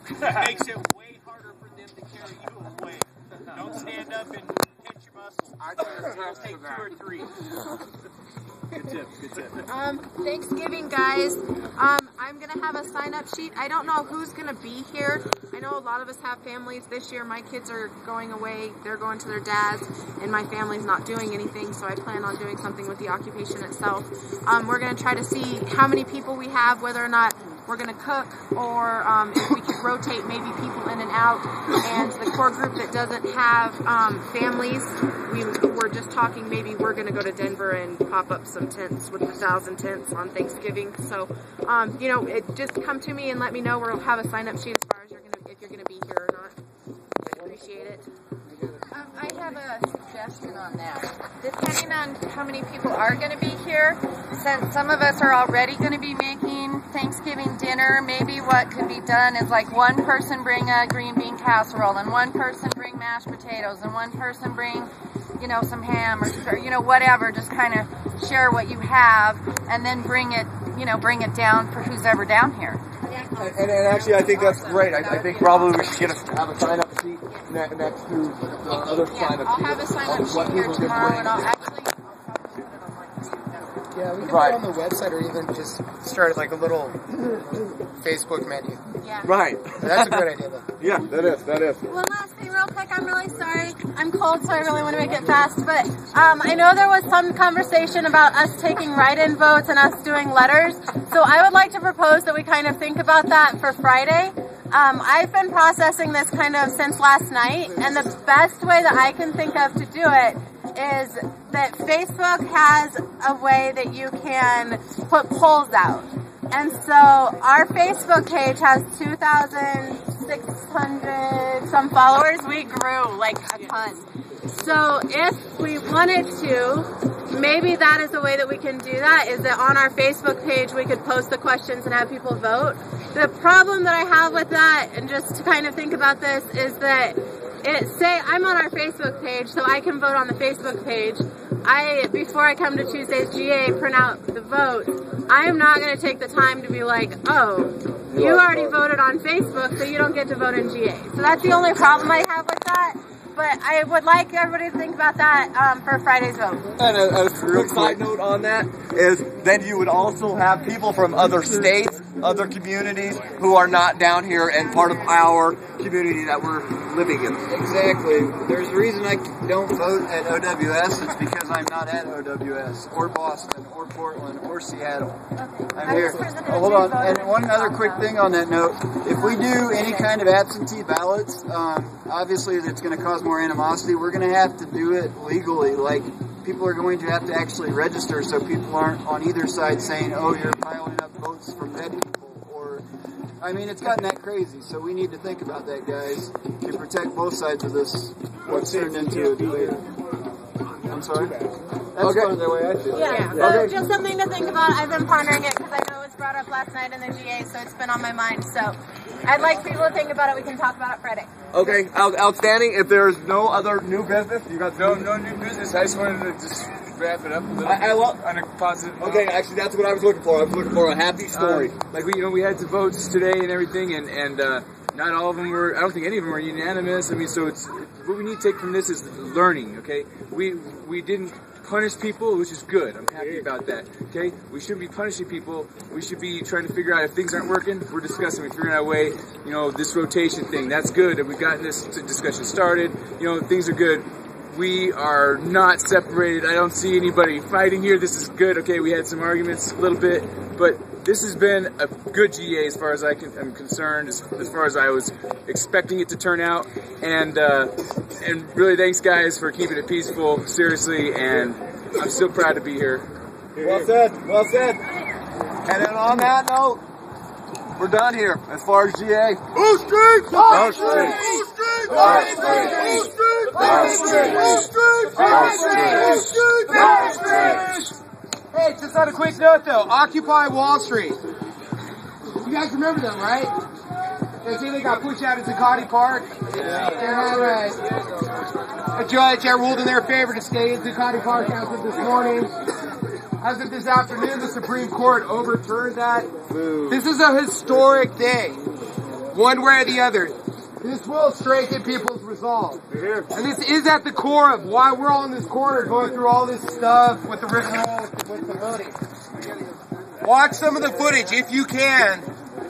It makes it way harder for them to carry you away. Don't stand up and pinch your muscles. I'll take 2 or 3. Good tip, good tip. Thanksgiving, guys. I'm going to have a sign-up sheet. I don't know who's going to be here. I know a lot of us have families. This year, my kids are going away. They're going to their dads, and my family's not doing anything, so I plan on doing something with the occupation itself. We're going to try to see how many people we have, whether or not we're going to cook, or if we could rotate maybe people in and out. And the core group that doesn't have families, we're just talking maybe we're going to go to Denver and pop up some tents with 1,000 tents on Thanksgiving. So, you know, just come to me and let me know. We'll have a sign-up sheet as far as if you're going to be here or not. I'd appreciate it. I have a suggestion on that. Depending on how many people are going to be here, since some of us are already going to be making Thanksgiving dinner, maybe what could be done is like one person bring a green bean casserole, and one person bring mashed potatoes, and one person bring, you know, some ham or, you know, whatever. Just kind of share what you have, and then bring it, you know, bring it down for who's ever down here. And actually, I think that's great. I think probably we should have a sign-up sheet next to the other sign-up sheet. I'll have a sign-up sheet here tomorrow, and I'll actually... Yeah, we can put it on the website or even just start like a little Facebook menu. Yeah. Right. That's a good idea, though. Yeah, that is. One last thing real quick, I'm really sorry. I'm cold, so I really want to make it fast, but I know there was some conversation about us taking write-in votes and us doing letters, so I would like to propose that we kind of think about that for Friday. I've been processing this kind of since last night, and the best way that I can think of to do it is that Facebook has a way that you can put polls out. And so our Facebook page has 2,600 some followers. We grew like a ton. So if we wanted to, maybe that is a way that we can do that, is that on our Facebook page we could post the questions and have people vote. The problem that I have with that, and just to kind of think about this, is that say I'm on our Facebook page, so I can vote on the Facebook page. Before I come to Tuesday's GA, print out the votes. I am not going to take the time to be like, oh, you already voted on Facebook, so you don't get to vote in GA. So that's the only problem I have with that. But I would like everybody to think about that for Friday's vote. And a quick side note on that is then you would also have people from other states, other communities who are not down here and part of our community that we're living in. Exactly. There's a reason I don't vote at OWS. It's because I'm not at OWS or Boston or Portland or Seattle. I'm here. Oh, hold on. And one other quick thing on that note. If we do any kind of absentee ballots, obviously it's going to cause more animosity. We're going to have to do it legally. Like, people are going to have to actually register so people aren't on either side saying, oh, you're piling up votes from dead people. Or, I mean, it's gotten that crazy. So we need to think about that, guys, to protect both sides of this, what's turned into a debate. I'm sorry? That's kind of the way I feel. Yeah, so just something to think about. I've been pondering it because I know it was brought up last night in the GA, so it's been on my mind. So I'd like people to think about it. We can talk about it Friday. Okay, outstanding. If there's no other new business, you got no new business. I just wanted to wrap it up a little on a positive note. Okay, actually, that's what I was looking for. I was looking for a happy story. Like we had some votes today and everything, and not all of them were. I don't think any of them were unanimous. I mean, so it's what we need to take from this is learning. Okay, we didn't punish people, which is good. I'm happy about that. Okay, we shouldn't be punishing people. We should be trying to figure out if things aren't working. We're discussing. We're figuring out a way. You know, this rotation thing. That's good. We've gotten this discussion started. You know, things are good. We are not separated. I don't see anybody fighting here. This is good. Okay, we had some arguments a little bit, but this has been a good GA as far as I'm concerned, as far as I was expecting it to turn out. And really, thanks guys for keeping it peaceful, seriously, and I'm still proud to be here. Well said, well said. And then on that note, we're done here as far as GA. Who streets? Who streets? Hey, just on a quick note though, Occupy Wall Street. You guys remember them, right? They say they got pushed out of Zuccotti Park. Yeah. A judge that ruled in their favor to stay in Zuccotti Park as of this morning. As of this afternoon, the Supreme Court overturned that. This is a historic day, one way or the other. This will strengthen people's resolve. And this is at the core of why we're all in this corner going through all this stuff with the rigmarole, with the voting. Watch some of the footage, if you can,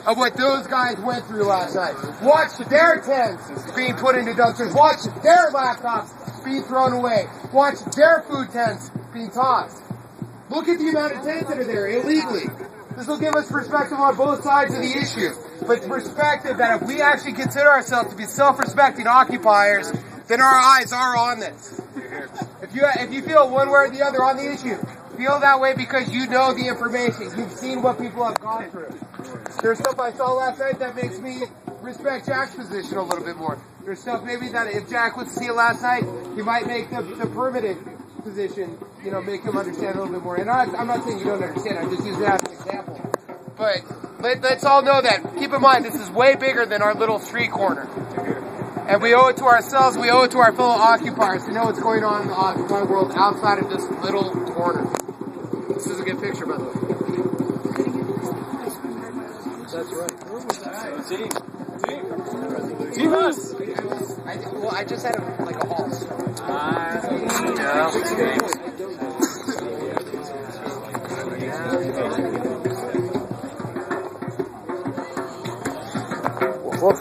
of what those guys went through last night. Watch their tents being put into dumpsters. Watch their laptops being thrown away. Watch their food tents being tossed. Look at the amount of tents that are there illegally. This will give us perspective on both sides of the issue. But perspective that if we actually consider ourselves to be self-respecting occupiers, then our eyes are on this. If you feel one way or the other on the issue, feel that way because you know the information. You've seen what people have gone through. There's stuff I saw last night that makes me respect Jack's position a little bit more. There's stuff maybe that if Jack was to see it last night, he might make the permanent position, you know, make him understand a little bit more. And I'm not saying you don't understand, I'm just using that as an example. But let's all know that. Keep in mind, this is way bigger than our little street corner. And we owe it to ourselves, we owe it to our fellow occupiers to know what's going on in the Occupy world outside of this little corner. This is a good picture, by the way. That's right. Where was that? Team us! I just had a halt. Woof.